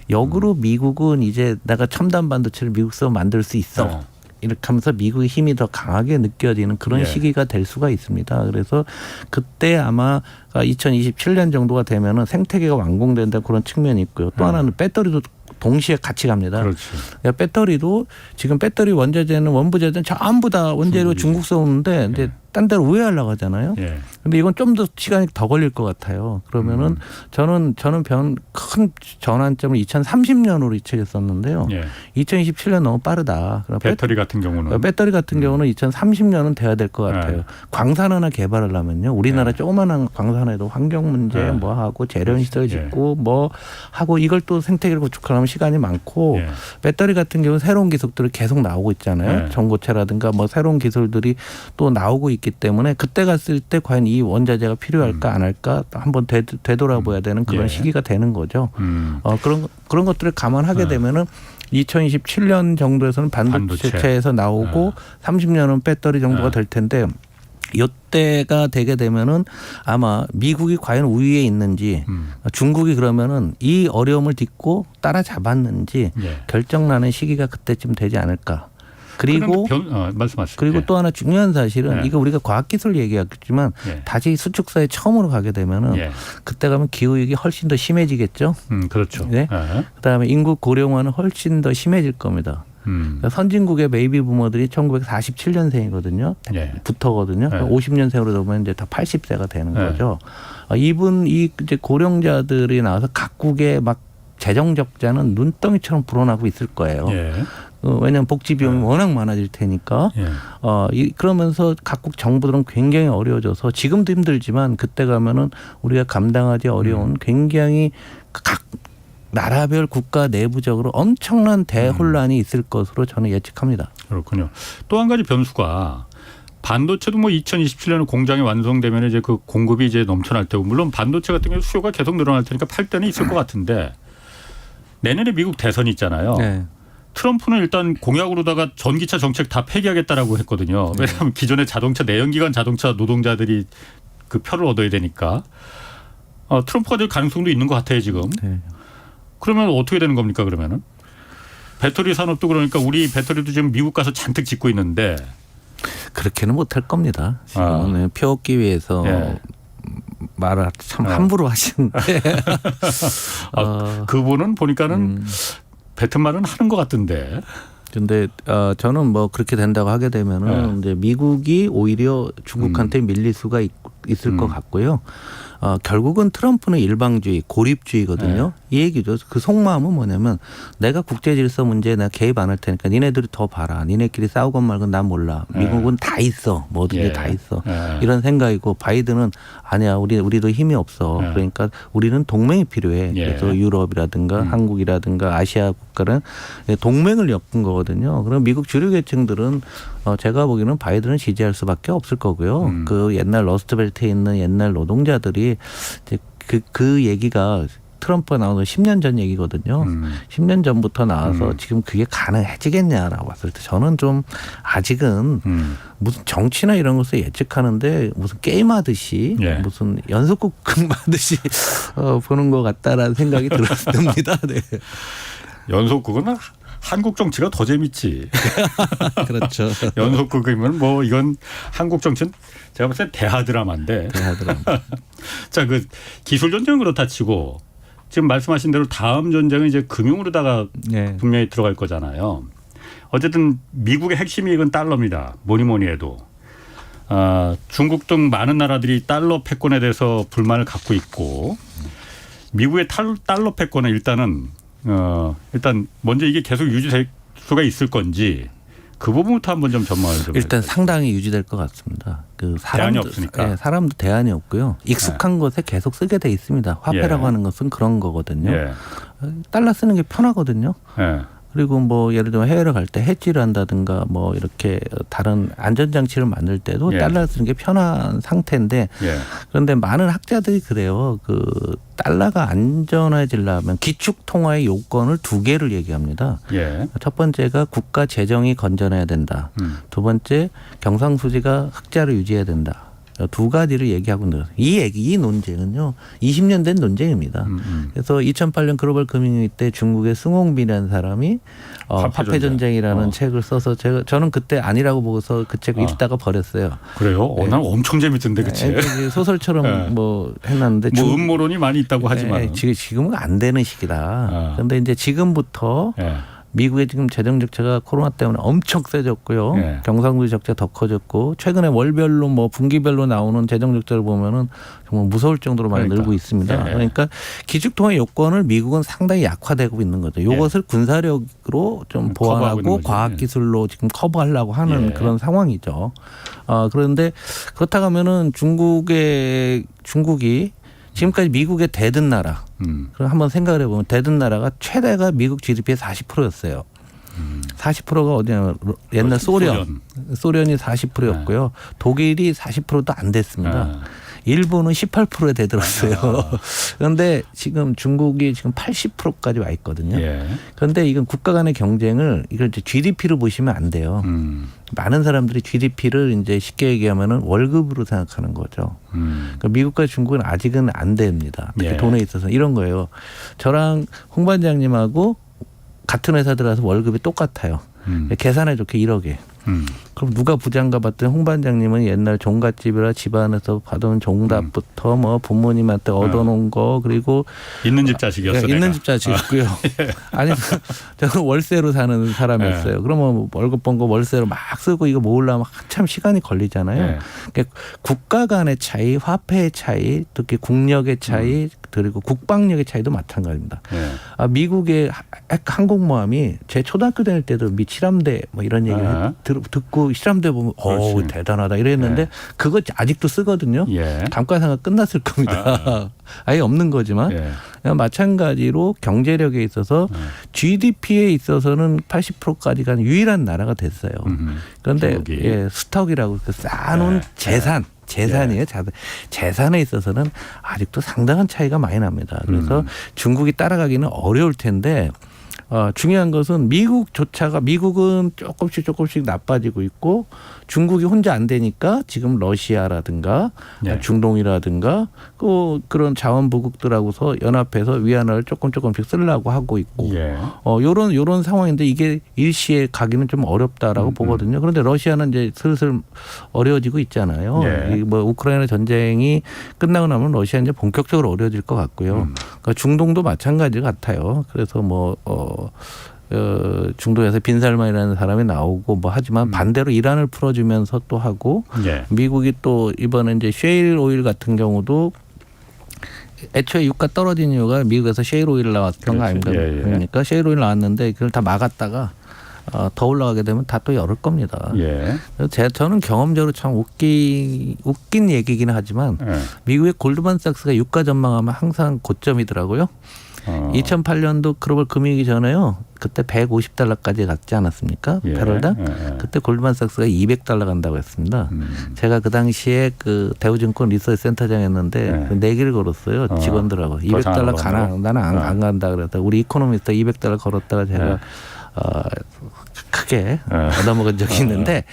역으로 미국은 이제 내가 첨단 반도체를 미국서 만들 수 있어. 이렇게 하면서 미국의 힘이 더 강하게 느껴지는 그런 시기가 될 수가 있습니다. 그래서 그때 아마 2027년 정도가 되면은 생태계가 완공된다 그런 측면이 있고요. 또 하나는 배터리도 동시에 같이 갑니다. 배터리도 지금 배터리 원자재는 원부재는 전부 다 원재료 중국서 오는데 이제 딴 데로 우회하려고 하잖아요. 근데 이건 좀 더 시간이 더 걸릴 것 같아요. 그러면은 저는 큰 전환점을 2030년으로 이 책에 썼는데요. 2027년 너무 빠르다. 배터리 같은 경우는 2030년은 돼야 될 것 같아요. 광산 하나 개발하려면요. 우리나라 조그마한 광산에도 환경 문제 뭐 하고 재련 시설 짓고 뭐 하고 이걸 또 생태계를 구축하려면 시간이 많고 배터리 같은 경우는 새로운 기술들이 계속 나오고 있잖아요. 전고체라든가 뭐 새로운 기술들이 또 나오고 있기 때문에 그때 갔을 때 과연 이 원자재가 필요할까 안 할까 한번 되돌아봐야 되는 그런 시기가 되는 거죠. 그런 것들을 감안하게 되면은 2027년 정도에서는 반도체에서 나오고 30년은 배터리 정도가 될 텐데 이때가 되게 되면은 아마 미국이 과연 우위에 있는지 중국이 그러면은 이 어려움을 딛고 따라잡았는지 결정나는 시기가 그때쯤 되지 않을까. 그리고 말씀하시죠. 그리고 또 하나 중요한 사실은 이거 우리가 과학기술 얘기했지만 다시 수축사에 처음으로 가게 되면은 그때 가면 기후위기 훨씬 더 심해지겠죠. 그렇죠. 그다음에 인구 고령화는 훨씬 더 심해질 겁니다. 선진국의 베이비 부모들이 1947년생이거든요. 부터거든요. 50년생으로 되면 이제 다 80세가 되는 거죠. 이제 고령자들이 나와서 각국의 막 재정 적자는 눈덩이처럼 불어나고 있을 거예요. 왜냐하면 복지 비용이 워낙 많아질 테니까. 그러면서 각국 정부들은 굉장히 어려워져서 지금도 힘들지만 그때 가면은 우리가 감당하기 어려운 굉장히 각 나라별 국가 내부적으로 엄청난 대혼란이 있을 것으로 저는 예측합니다. 그렇군요. 또 한 가지 변수가 반도체도 뭐 2027년에 공장이 완성되면 이제 그 공급이 이제 넘쳐날 테고 물론 반도체 같은 경우 수요가 계속 늘어날 테니까 팔 때는 있을 것 같은데 내년에 미국 대선이 있잖아요. 트럼프는 일단 공약으로다가 전기차 정책 다 폐기하겠다라고 했거든요. 왜냐하면 기존의 자동차 내연기관 자동차 노동자들이 그 표를 얻어야 되니까 트럼프가 될 가능성도 있는 것 같아요 지금. 그러면 어떻게 되는 겁니까 그러면은? 배터리 산업도 그러니까 우리 배터리도 지금 미국 가서 잔뜩 짓고 있는데. 그렇게는 못할 겁니다. 지금 표 얻기 위해서 예. 말을 참 함부로 하시는데. 그분은 보니까는 뱉은 말은 하는 것 같던데. 근데 저는 뭐 그렇게 된다고 하게 되면은 이제 미국이 오히려 중국한테 밀릴 수가 있을 것 같고요. 결국은 트럼프는 일방주의, 고립주의거든요. 이 얘기죠. 그 속마음은 뭐냐면 내가 국제질서 문제에 내가 개입 안 할 테니까 니네들이 더 봐라. 니네끼리 싸우건 말건 난 몰라. 미국은 다 있어. 모든 게 다 있어. 이런 생각이고 바이든은 아니야. 우리도 힘이 없어. 그러니까 우리는 동맹이 필요해. 그래서 유럽이라든가 한국이라든가 아시아 국가는 동맹을 엮은 거거든요. 그럼 미국 주류 계층들은 제가 보기에는 바이든을 지지할 수밖에 없을 거고요. 그 옛날 러스트벨트에 있는 옛날 노동자들이 이제 그 얘기가 트럼프가 나오는 10년 전 얘기거든요. 10년 전부터 나와서 지금 그게 가능해지겠냐라고 봤을 때 저는 좀 아직은 무슨 정치나 이런 것을 예측하는데 무슨 게임하듯이 무슨 연속극 하듯이 보는 것 같다라는 생각이 들었습니다. 네. 연속극은 한국 정치가 더 재밌지. 그렇죠. 연속극이면 뭐 이건 한국 정치는 제가 봤을 때 대하 드라마인데. 대하 드라마. 자, 그 기술 전쟁은 그렇다 치고 지금 말씀하신 대로 다음 전쟁은 이제 금융으로다가 분명히 들어갈 거잖아요. 어쨌든 미국의 핵심 이익은 달러입니다. 뭐니 해도. 중국 등 많은 나라들이 달러 패권에 대해서 불만을 갖고 있고 미국의 달러 패권은 일단 먼저 이게 계속 유지될 수가 있을 건지 그 부분부터 한번 좀 전망을 좀 일단 상당히 유지될 것 같습니다. 그 대안이 없으니까. 네, 사람도 대안이 없고요. 익숙한 것에 계속 쓰게 돼 있습니다. 화폐라고 하는 것은 그런 거거든요. 달러 쓰는 게 편하거든요. 그리고 뭐 예를 들면 해외를 갈 때 해지를 한다든가 뭐 이렇게 다른 안전장치를 만들 때도 달러 쓰는 게 편한 상태인데 그런데 많은 학자들이 그래요. 그 달러가 안전해지려면 기축통화의 요건을 두 개를 얘기합니다. 첫 번째가 국가 재정이 건전해야 된다. 두 번째 경상수지가 흑자를 유지해야 된다. 두 가지를 얘기하고 있는 거예요. 이 논쟁은요. 20년 된 논쟁입니다. 그래서 2008년 글로벌 금융위기 때 중국의 승홍빈이라는 사람이 화폐 전쟁이라는 책을 써서 저는 그때 아니라고 보고서 그 책을 읽다가 버렸어요. 그래요? 난 엄청 재밌던데 그 책. 소설처럼 뭐 해놨는데 뭐 음모론이 많이 있다고 하지만 지금은 안 되는 시기다. 그런데 이제 지금부터 미국의 지금 재정 적자가 코로나 때문에 엄청 세졌고요. 경상수지 적자 더 커졌고 최근에 월별로 뭐 분기별로 나오는 재정 적자를 보면은 정말 무서울 정도로 많이 늘고 있습니다. 그러니까 기축통화 요건을 미국은 상당히 약화되고 있는 거죠. 이것을 군사력으로 좀 보완하고 과학기술로 지금 커버하려고 하는 그런 상황이죠. 그런데 그렇다고 하면은 중국이 지금까지 미국의 대든 나라. 그럼 한번 생각을 해보면 대든 나라가 최대가 미국 GDP의 40%였어요. 40%가 어디냐면 옛날 소련이 40%였고요. 독일이 40%도 안 됐습니다. 일본은 18%에 대들었어요. 그런데 지금 중국이 지금 80%까지 와 있거든요. 그런데 이건 국가 간의 경쟁을 이걸 이제 GDP로 보시면 안 돼요. 많은 사람들이 GDP를 이제 쉽게 얘기하면은 월급으로 생각하는 거죠. 그러니까 미국과 중국은 아직은 안 됩니다. 특히 돈에 있어서 이런 거예요. 저랑 홍 반장님하고 같은 회사 들어가서 월급이 똑같아요. 계산해 좋게 1억에. 그럼 누가 부장가 봤더니 홍 반장님은 옛날 종갓집이라 집안에서 받아온 종답부터 뭐 부모님한테 얻어놓은 거 그리고 있는 집 자식이었어요. 있는 집 자식이었고요. 아니 저는 월세로 사는 사람이었어요. 그러면 월급 번 거 월세로 막 쓰고 이거 모으려면 한참 시간이 걸리잖아요. 그러니까 국가 간의 차이, 화폐의 차이, 특히 국력의 차이 그리고 국방력의 차이도 마찬가지입니다. 미국의 항공모함이 제 초등학교 다닐 때도 미 칠함대 뭐 이런 얘기를 듣고 실함대 보면 대단하다 이랬는데 그거 아직도 쓰거든요. 감가상각 끝났을 겁니다. 아예 없는 거지만 마찬가지로 경제력에 있어서 GDP에 있어서는 80%까지 간 유일한 나라가 됐어요. 그런데 스톡이라고 쌓아놓은 재산이에요. 재산에 있어서는 아직도 상당한 차이가 많이 납니다. 그래서 중국이 따라가기는 어려울 텐데 중요한 것은 미국은 조금씩 나빠지고 있고 중국이 혼자 안 되니까 지금 러시아라든가 네. 중동이라든가 그런 자원부국들하고서 연합해서 위안화를 조금씩 쓰려고 하고 있고 예. 요런 상황인데 이게 일시에 가기는 좀 어렵다라고 보거든요. 그런데 러시아는 이제 슬슬 어려워지고 있잖아요. 예. 이 뭐 우크라이나 전쟁이 끝나고 나면 러시아 이제 본격적으로 어려워질 것 같고요. 그러니까 중동도 마찬가지 같아요. 그래서 중동에서 빈살만이라는 사람이 나오고 하지만 반대로 이란을 풀어주면서 또 하고 예. 미국이 또 이번에 이제 셰일 오일 같은 경우도 애초에 유가 떨어진 이유가 미국에서 셰일 오일 나왔던 거 아닙니까? 예, 예. 그러니까 셰일 오일 나왔는데 그걸 다 막았다가 더 올라가게 되면 다 또 열을 겁니다. 예. 저는 경험적으로 참 웃긴 얘기긴 하지만 예. 미국의 골드만삭스가 유가 전망하면 항상 고점이더라고요. 2008년도 글로벌 금융위기 전에요. 그때 150달러까지 갔지 않았습니까? 예. 배럴당. 예. 그때 골드만삭스가 200달러 간다고 했습니다. 제가 그 당시에 그 대우증권 리서치 센터장이었는데 예. 내기를 걸었어요. 직원들하고. 200달러 가나? 나는 안 간다 그랬다. 우리 이코노미스트 200달러 걸었다가 제가 크게 얻어먹은 적이 있는데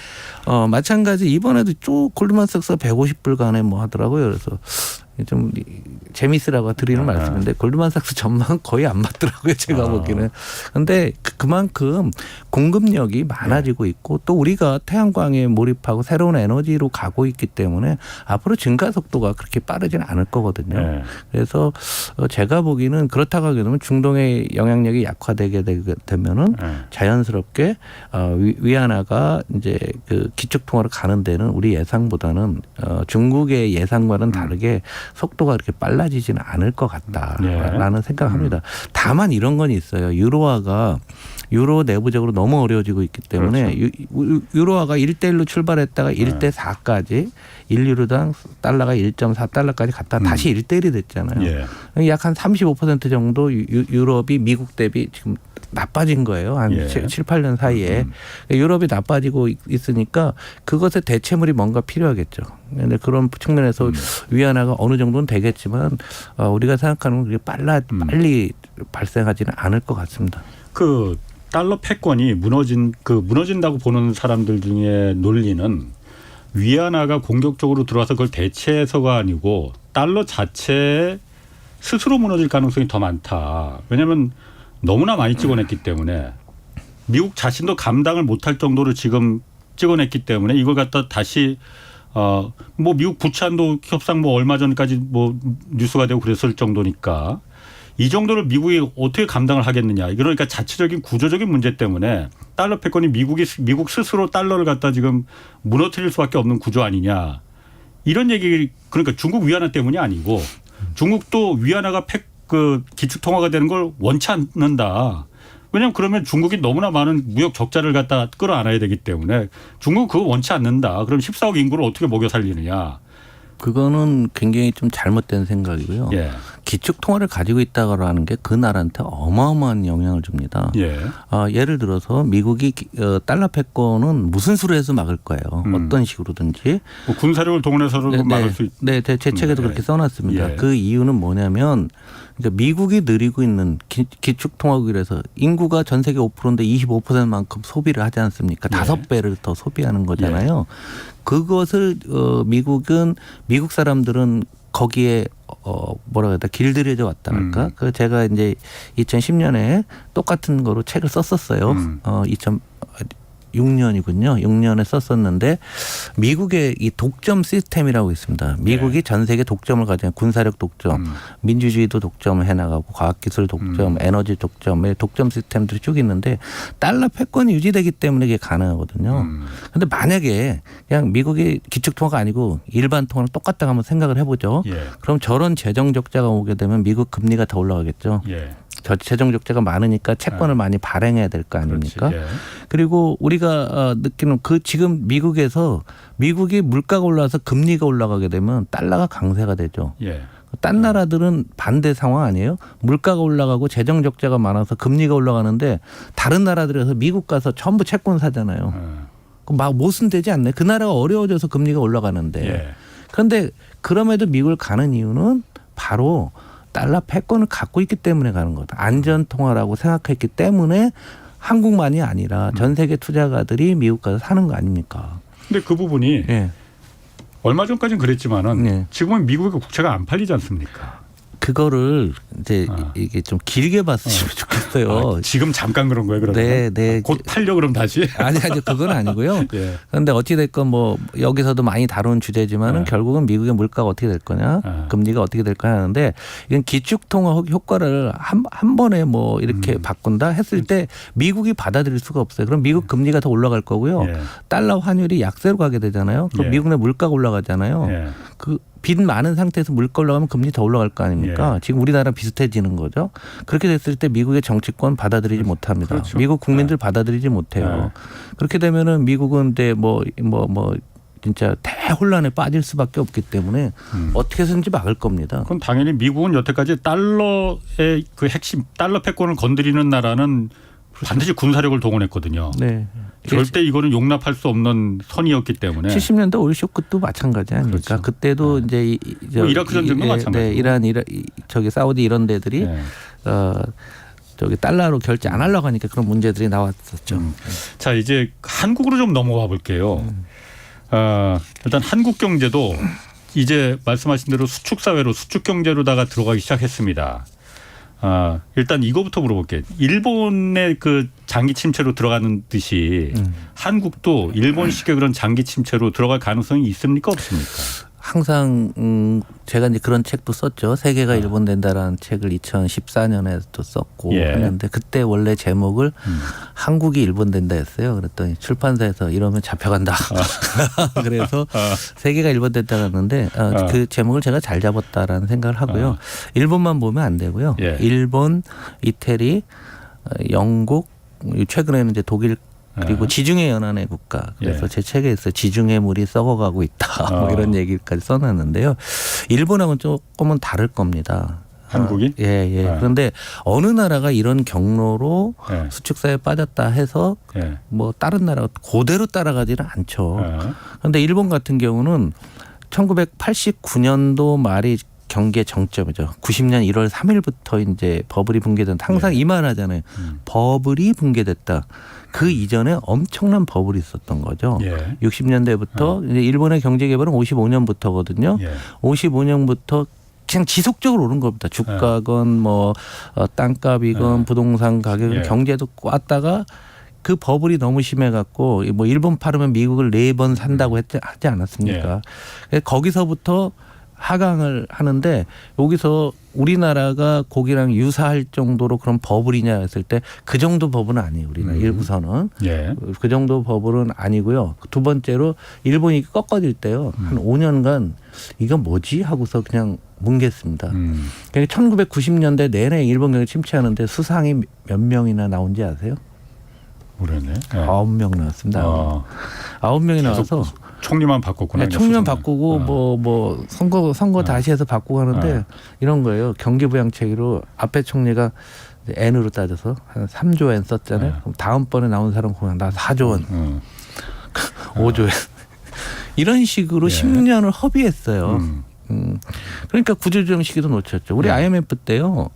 마찬가지 이번에도 쭉 골드만삭스가 150불 가네 하더라고요. 그래서 좀 재미있으라고 드리는 말씀인데 골드만삭스 전망은 거의 안 맞더라고요. 제가 보기에는. 그런데 그만큼 공급력이 많아지고 있고 또 우리가 태양광에 몰입하고 새로운 에너지로 가고 있기 때문에 앞으로 증가 속도가 그렇게 빠르지는 않을 거거든요. 네. 그래서 제가 보기에는 그렇다고 하게 되면 중동의 영향력이 약화되게 되면은 자연스럽게 위안화가 이제 그 기축통화로 가는 데는 우리 예상보다는 중국의 예상과는 다르게 속도가 그렇게 빨라지지는 않을 것 같다라는 생각합니다. 다만 이런 건 있어요. 유로 내부적으로 너무 어려워지고 있기 때문에 그렇죠. 유로화가 1대1로 출발했다가 1대4까지 1유로당 달러가 1.4달러까지 갔다가 다시 1대1이 됐잖아요. 예. 약 한 35% 정도 유럽이 미국 대비 지금 나빠진 거예요. 한 7, 8년 사이에. 유럽이 나빠지고 있으니까 그것의 대체물이 뭔가 필요하겠죠. 근데 그런 측면에서 위안화가 어느 정도는 되겠지만 우리가 생각하는 건 빨리 발생하지는 않을 것 같습니다. 그 달러 패권이 무너진다고 보는 사람들 중에 논리는 위안화가 공격적으로 들어와서 그걸 대체해서가 아니고 달러 자체 스스로 무너질 가능성이 더 많다. 왜냐하면 너무나 많이 찍어냈기 때문에 미국 자신도 감당을 못할 정도로 지금 찍어냈기 때문에 이걸 갖다 다시 미국 부채한도 협상 얼마 전까지 뉴스가 되고 그랬을 정도니까 이 정도를 미국이 어떻게 감당을 하겠느냐. 그러니까 자체적인 구조적인 문제 때문에 달러 패권이 미국 스스로 달러를 갖다 지금 무너뜨릴 수밖에 없는 구조 아니냐. 이런 얘기 그러니까 중국 위안화 때문이 아니고 중국도 위안화가 기축통화가 되는 걸 원치 않는다. 왜냐하면 그러면 중국이 너무나 많은 무역 적자를 갖다 끌어안아야 되기 때문에 중국은 그거 원치 않는다. 그럼 14억 인구를 어떻게 먹여 살리느냐. 그거는 굉장히 좀 잘못된 생각이고요. 예. 기축통화를 가지고 있다고 하는 게 그 나라한테 어마어마한 영향을 줍니다. 예를 들어서 미국이 달러 패권은 무슨 수로 해서 막을 거예요. 어떤 식으로든지. 군사력을 동원해서도 막을 수 있. 네, 제 책에도 그렇게 써놨습니다. 그 이유는 뭐냐면 그러니까 미국이 늘리고 있는 기축통화국이라서 인구가 전 세계 5%인데 25%만큼 소비를 하지 않습니까? 5배를 더 소비하는 거잖아요. 그것을 미국 사람들은 거기에 길들여져 왔다니까. 그 제가 이제 2010년에 똑같은 거로 책을 썼었어요. 6년이군요. 6년에 썼었는데 미국의 이 독점 시스템이라고 있습니다. 미국이 전 세계 독점을 가지고 군사력 독점, 민주주의도 독점을 해나가고 과학기술 독점, 에너지 독점, 독점 시스템들이 쭉 있는데 달러 패권이 유지되기 때문에 이게 가능하거든요. 그런데 만약에 그냥 미국이 기축통화가 아니고 일반 통화랑 똑같다고 한번 생각을 해보죠. 그럼 저런 재정 적자가 오게 되면 미국 금리가 더 올라가겠죠. 재정 적자가 많으니까 채권을 많이 발행해야 될 거 아닙니까? 그리고 우리가 느끼는 지금 미국이 물가가 올라와서 금리가 올라가게 되면 달러가 강세가 되죠. 딴 나라들은 반대 상황 아니에요? 물가가 올라가고 재정 적자가 많아서 금리가 올라가는데 다른 나라들에서 미국 가서 전부 채권 사잖아요. 막 못은 되지 않나요? 그 나라가 어려워져서 금리가 올라가는데. 그런데 그럼에도 미국을 가는 이유는 바로 달러 패권을 갖고 있기 때문에 가는 거다. 안전 통화라고 생각했기 때문에 한국만이 아니라 전 세계 투자가들이 미국 가서 사는 거 아닙니까? 근데 그 부분이 예. 얼마 전까지는 그랬지만은 예. 지금은 미국의 국채가 안 팔리지 않습니까? 그거를 이제 이게 좀 길게 봤으면 좋겠어요. 지금 잠깐 그런 거예요, 그러면? 네. 곧 팔려 그럼 다시? 아니 그건 아니고요. 예. 그런데 어찌 됐건 뭐 여기서도 많이 다룬 주제지만은 결국은 미국의 물가가 어떻게 될 거냐, 금리가 어떻게 될 거냐 하는데 이건 기축통화 효과를 한 번에 뭐 이렇게 바꾼다 했을 때 미국이 받아들일 수가 없어요. 그럼 미국 금리가 더 올라갈 거고요. 예. 달러 환율이 약세로 가게 되잖아요. 그럼 예. 미국 내 물가가 올라가잖아요. 예. 그 빚 많은 상태에서 물가 올라가면 금리 더 올라갈 거 아닙니까? 예. 지금 우리나라 비슷해지는 거죠. 그렇게 됐을 때 미국의 정치권 받아들이지 못합니다. 그렇죠. 미국 국민들 받아들이지 못해요. 그렇게 되면은 미국은 이제 뭐 진짜 대혼란에 빠질 수밖에 없기 때문에 어떻게 해서든지 막을 겁니다. 그건 당연히 미국은 여태까지 달러의 그 핵심 달러 패권을 건드리는 나라는 반드시 군사력을 동원했거든요. 네. 절대 이거는 용납할 수 없는 선이었기 때문에. 70년대 오일 쇼크도 마찬가지 아닙니까? 그렇죠. 그때도 이제 뭐 이라크 전쟁도 마찬가지고. 네, 이란 저기 사우디 이런 데들이 저기 달러로 결제 안 하려고 하니까 그런 문제들이 나왔었죠. 자, 이제 한국으로 좀 넘어가 볼게요. 일단 한국 경제도 이제 말씀하신 대로 수축 사회로 수축 경제로다가 들어가기 시작했습니다. 일단 이거부터 물어볼게요. 일본의 그 장기 침체로 들어가는 듯이 한국도 일본식의 그런 장기 침체로 들어갈 가능성이 있습니까, 없습니까? 항상 제가 이제 그런 책도 썼죠. 세계가 일본 된다라는 책을 2014년에도 썼고 했는데 그때 원래 제목을 한국이 일본 된다 했어요. 그랬더니 출판사에서 이러면 잡혀간다. 그래서 세계가 일본 된다 했는데 그 제목을 제가 잘 잡았다라는 생각을 하고요. 일본만 보면 안 되고요. 일본, 이태리, 영국, 최근에는 이제 독일 그리고 지중해 연안의 국가. 그래서 제 책에서 지중해 물이 썩어가고 있다. 뭐 이런 얘기까지 써놨는데요. 일본하고는 조금은 다를 겁니다. 한국이? 예. 그런데 어느 나라가 이런 경로로 수축사에 빠졌다 해서 뭐 다른 나라가 그대로 따라가지는 않죠. 그런데 일본 같은 경우는 1989년도 말이 경계 정점이죠. 90년 1월 3일부터 이제 버블이 붕괴된다. 항상 이 말 하잖아요. 버블이 붕괴됐다. 그 이전에 엄청난 버블이 있었던 거죠. 60년대부터 이제 일본의 경제 개발은 55년부터거든요. 55년부터 그냥 지속적으로 오른 겁니다. 주가건 뭐 땅값이건 부동산 가격 경제도 왔다가 그 버블이 너무 심해갖고 뭐 일본 팔으면 미국을 4번 산다고 하지 않았습니까? 거기서부터 하강을 하는데 여기서 우리나라가 거기랑 유사할 정도로 그런 버블이냐 했을 때 그 정도 버블은 아니에요. 우리나라 일부서는. 그 정도 버블은 아니고요. 두 번째로 일본이 꺾어질 때요. 한 5년간 이건 뭐지 하고서 그냥 뭉갰습니다. 그러니까 1990년대 내내 일본 경제 침체하는데 수상이 몇 명이나 나온지 아세요? 모르네. 9명 나왔습니다. 9명이 나와서 총리만 바꿨구나. 총리만 바꾸고 뭐 선거 다시 해서 바꾸고 하는데 이런 거예요. 경기부양책으로 앞에 총리가 N으로 따져서 한 3조 엔 썼잖아요. 그럼 다음번에 나온 사람 보면 나 4조 원, 5조 엔 이런 식으로 10년을 허비했어요. 그러니까 구조조정 시기도 놓쳤죠. 우리 IMF 때요.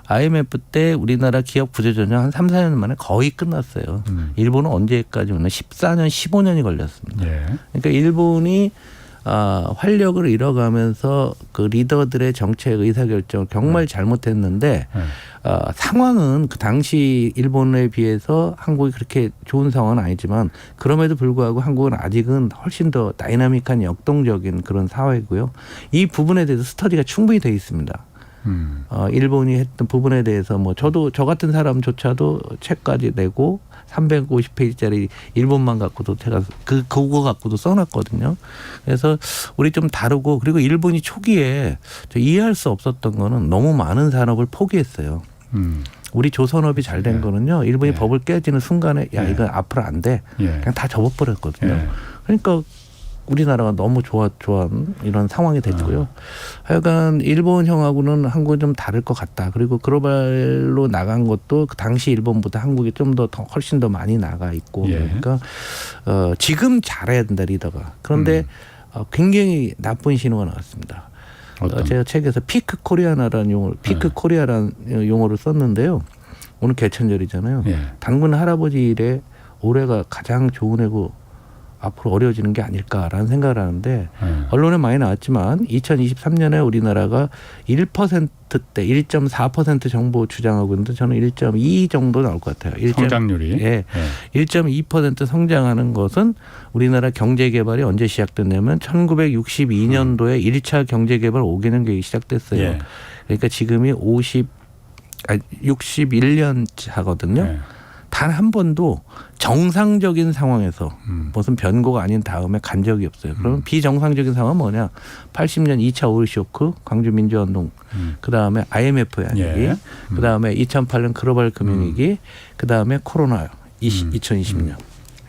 IMF 때 우리나라 기업 구조조정 한 3, 4년 만에 거의 끝났어요. 일본은 언제까지 오나 14년, 15년이 걸렸습니다. 그러니까 일본이 활력을 잃어가면서 그 리더들의 정책 의사결정을 정말 잘못했는데 상황은 그 당시 일본에 비해서 한국이 그렇게 좋은 상황은 아니지만 그럼에도 불구하고 한국은 아직은 훨씬 더 다이나믹한 역동적인 그런 사회고요. 이 부분에 대해서 스터디가 충분히 되어 있습니다. 일본이 했던 부분에 대해서 뭐 저 같은 사람조차도 책까지 내고 350페이지짜리 일본만 갖고도 제가 그거 갖고도 써놨거든요. 그래서 우리 좀 다르고 그리고 일본이 초기에 저 이해할 수 없었던 거는 너무 많은 산업을 포기했어요. 우리 조선업이 잘 된 거는요. 일본이 법을 깨지는 순간에 야 이거 앞으로 안 돼. 그냥 다 접어버렸거든요. 그러니까 우리나라가 너무 좋아한 이런 상황이 됐고요. 하여간 일본형하고는 한국은 좀 다를 것 같다. 그리고 글로벌로 나간 것도 그 당시 일본보다 한국이 좀 더 훨씬 더 많이 나가 있고 그러니까 지금 잘해야 된다 리더가. 그런데 굉장히 나쁜 신호가 나왔습니다. 제가 책에서 피크 코리아라는 용어를 썼는데요. 오늘 개천절이잖아요. 예. 당군 할아버지 일에 올해가 가장 좋은 해고 앞으로 어려워지는 게 아닐까라는 생각을 하는데 언론에 많이 나왔지만 2023년에 우리나라가 1%대 1.4% 정도 주장하고 있는데 저는 1.2 정도 나올 것 같아요. 성장률이. 예. 1.2% 성장하는 것은 우리나라 경제개발이 언제 시작됐냐면 1962년도에 1차 경제개발 5개년 계획이 시작됐어요. 예. 그러니까 지금이 61년 차거든요. 예. 단 한 번도 정상적인 상황에서 무슨 변고가 아닌 다음에 간 적이 없어요. 그럼 비정상적인 상황은 뭐냐? 80년 2차 오일 쇼크, 광주 민주화운동, 그다음에 IMF 위기, 예. 그다음에 2008년 글로벌 금융위기, 그다음에 코로나 2020년.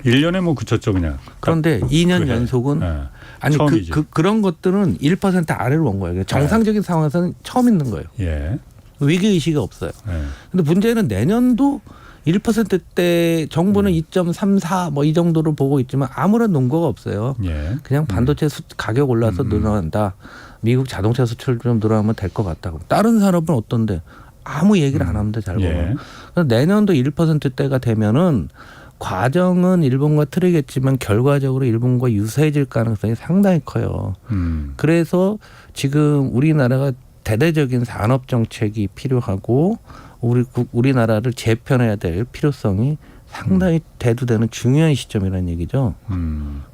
1년에 뭐 그쳤죠 그냥. 그런데 2년 그래. 연속은 예. 아니 처음이지. 그런 것들은 1% 아래로 온 거예요. 정상적인 상황에서는 처음 있는 거예요. 예. 위기 의식이 없어요. 예. 근데 문제는 내년도 1%대 정부는 2.34 뭐 이 정도로 보고 있지만 아무런 논거가 없어요. 예. 그냥 반도체 가격 올라서 늘어난다. 미국 자동차 수출 좀 늘어나면 될 것 같다. 다른 산업은 어떤데 아무 얘기를 안 합니다. 잘 보면. 예. 내년도 1%대가 되면은 과정은 일본과 틀리겠지만 결과적으로 일본과 유사해질 가능성이 상당히 커요. 그래서 지금 우리나라가 대대적인 산업 정책이 필요하고 우리나라를 재편해야 될 필요성이 상당히 대두되는 중요한 시점이라는 얘기죠.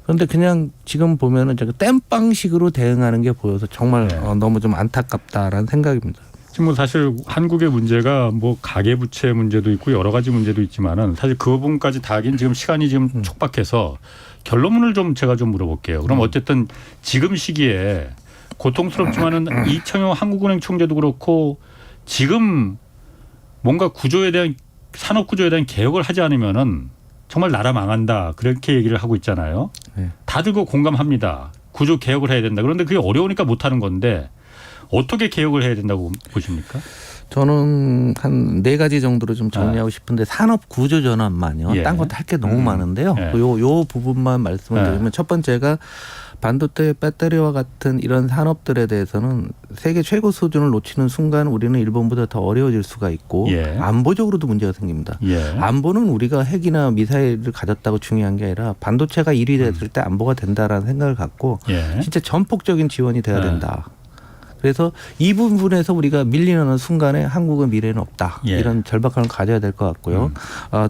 그런데 그냥 지금 보면은 제가 땜빵식으로 대응하는 게 보여서 정말 너무 좀 안타깝다라는 생각입니다. 지금 뭐 사실 한국의 문제가 뭐 가계부채 문제도 있고 여러 가지 문제도 있지만은 사실 그 부분까지 다 하긴 지금 시간이 지금 촉박해서 결론문을 좀 제가 좀 물어볼게요. 그럼 어쨌든 지금 시기에 고통스럽지만은 이청용 한국은행 총재도 그렇고 지금 뭔가 구조에 대한 산업 구조에 대한 개혁을 하지 않으면은 정말 나라 망한다 그렇게 얘기를 하고 있잖아요. 네. 다들 그 공감합니다. 구조 개혁을 해야 된다. 그런데 그게 어려우니까 못 하는 건데 어떻게 개혁을 해야 된다고 보십니까? 저는 한 4가지 정도로 좀 정리하고 싶은데 산업 구조 전환만요. 예. 딴 것도 할 게 너무 많은데요. 예. 요 부분만 말씀을 드리면 첫 번째가 반도체 배터리와 같은 이런 산업들에 대해서는 세계 최고 수준을 놓치는 순간 우리는 일본보다 더 어려워질 수가 있고 예. 안보적으로도 문제가 생깁니다. 예. 안보는 우리가 핵이나 미사일을 가졌다고 중요한 게 아니라 반도체가 1위 됐을 때 안보가 된다라는 생각을 갖고 예. 진짜 전폭적인 지원이 돼야 된다. 그래서 이 부분에서 우리가 밀리는 순간에 한국은 미래는 없다. 예. 이런 절박함을 가져야 될 것 같고요.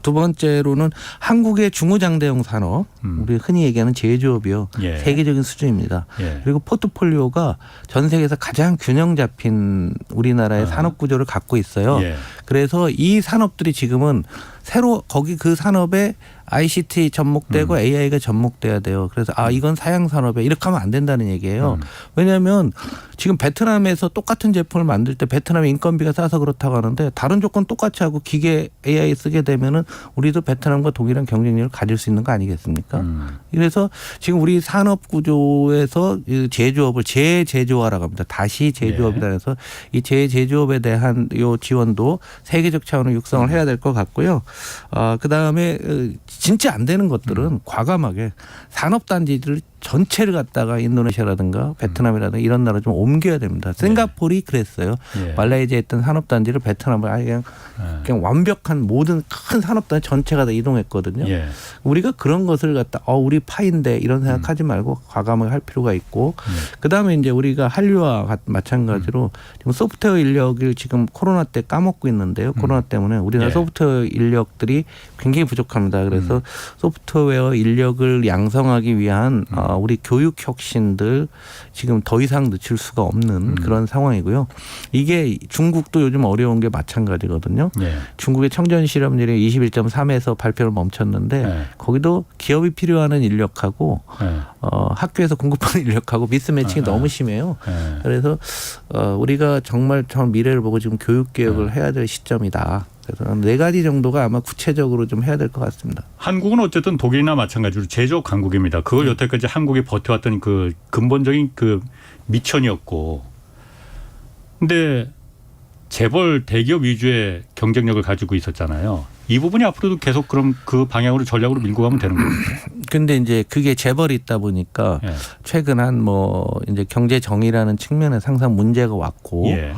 두 번째로는 한국의 중후장대형 산업, 우리 흔히 얘기하는 제조업이요. 예. 세계적인 수준입니다. 예. 그리고 포트폴리오가 전 세계에서 가장 균형 잡힌 우리나라의 산업 구조를 갖고 있어요. 예. 그래서 이 산업들이 지금은 새로 거기 그 산업에 ICT 접목되고 AI가 접목돼야 돼요. 그래서 이건 사양 산업에 이렇게 하면 안 된다는 얘기예요. 왜냐하면 지금 베트남에서 똑같은 제품을 만들 때 베트남의 인건비가 싸서 그렇다고 하는데 다른 조건 똑같이 하고 기계 AI 쓰게 되면은 우리도 베트남과 동일한 경쟁력을 가질 수 있는 거 아니겠습니까? 그래서 지금 우리 산업 구조에서 이 제조업을 재제조화라고 합니다. 다시 제조업이라 해서 이 재제조업에 대한 요 지원도 세계적 차원의 육성을 해야 될 것 같고요. 그다음에 진짜 안 되는 것들은 과감하게 산업단지를 전체를 갖다가 인도네시아라든가 베트남이라든가 이런 나라 좀 옮겨야 됩니다. 싱가포르이 그랬어요. 예. 말레이시아에 있던 산업단지를 베트남을 아예 그냥 완벽한 모든 큰 산업단지 전체가 다 이동했거든요. 예. 우리가 그런 것을 갖다 우리 파인데 이런 생각하지 말고 과감하게 할 필요가 있고 그다음에 이제 우리가 한류와 마찬가지로 지금 소프트웨어 인력을 지금 코로나 때 까먹고 있는데요. 코로나 때문에 우리나라 소프트웨어 인력들이 굉장히 부족합니다. 그래서 소프트웨어 인력을 양성하기 위한 우리 교육 혁신들 지금 더 이상 늦출 수가 없는 그런 상황이고요. 이게 중국도 요즘 어려운 게 마찬가지거든요. 예. 중국의 청전 실험률이 21.3에서 발표를 멈췄는데 거기도 기업이 필요하는 인력하고 학교에서 공급하는 인력하고 미스매칭이 너무 심해요. 그래서 우리가 정말 미래를 보고 지금 교육 개혁을 해야 될 시점이다. 그래서 4가지 정도가 아마 구체적으로 좀 해야 될 것 같습니다. 한국은 어쨌든 독일이나 마찬가지로 제조업 강국입니다. 그걸 여태까지 한국이 버텨왔던 그 근본적인 그 미천이었고, 근데 재벌 대기업 위주의 경쟁력을 가지고 있었잖아요. 이 부분이 앞으로도 계속 그럼 그 방향으로 전략으로 밀고 가면 되는 거예요. 근데 이제 그게 재벌이 있다 보니까 예. 최근 한 뭐 이제 경제 정의라는 측면에서 항상 문제가 왔고 예.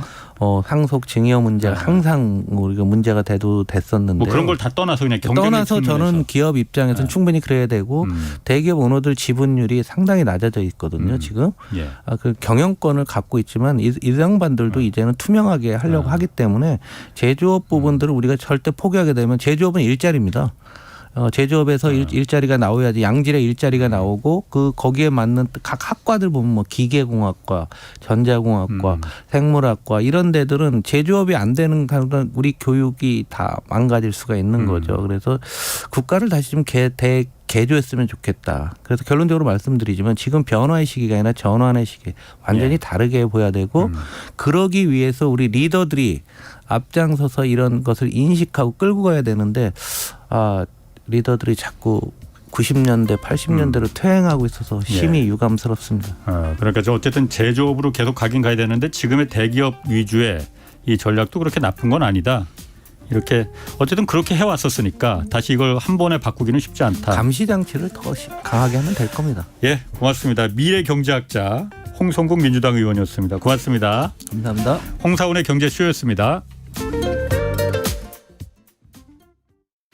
상속 증여 문제가 항상 우리가 문제가 됐었는데 뭐 그런 걸 다 떠나서 그냥 경제적 떠나서 측면에서. 저는 기업 입장에서는 충분히 그래야 되고 대기업 오너들 지분율이 상당히 낮아져 있거든요. 지금 예. 그 경영권을 갖고 있지만 이 양반들도 이제는 투명하게 하려고 하기 때문에 제조업 부분들을 우리가 절대 포기하게 되면 제조업은 일자리입니다. 제조업에서 일자리가 나와야지 양질의 일자리가 나오고 거기에 맞는 각 학과들 보면 뭐 기계공학과, 전자공학과, 생물학과 이런 데들은 제조업이 안 되는 가운데 우리 교육이 다 망가질 수가 있는 거죠. 그래서 국가를 다시 좀 개조했으면 좋겠다. 그래서 결론적으로 말씀드리지만 지금 변화의 시기가 아니라 전환의 시기 완전히 다르게 보여야 되고 그러기 위해서 우리 리더들이 앞장서서 이런 것을 인식하고 끌고 가야 되는데 리더들이 자꾸 90년대, 80년대로 퇴행하고 있어서 심히 유감스럽습니다. 그러니까 어쨌든 제조업으로 계속 가긴 가야 되는데 지금의 대기업 위주의 이 전략도 그렇게 나쁜 건 아니다. 이렇게 어쨌든 그렇게 해왔었으니까 다시 이걸 한 번에 바꾸기는 쉽지 않다. 감시 장치를 더 강하게 하면 될 겁니다. 예, 고맙습니다. 미래경제학자 홍성국 민주당 의원이었습니다. 고맙습니다. 감사합니다. 홍사훈의 경제쇼였습니다.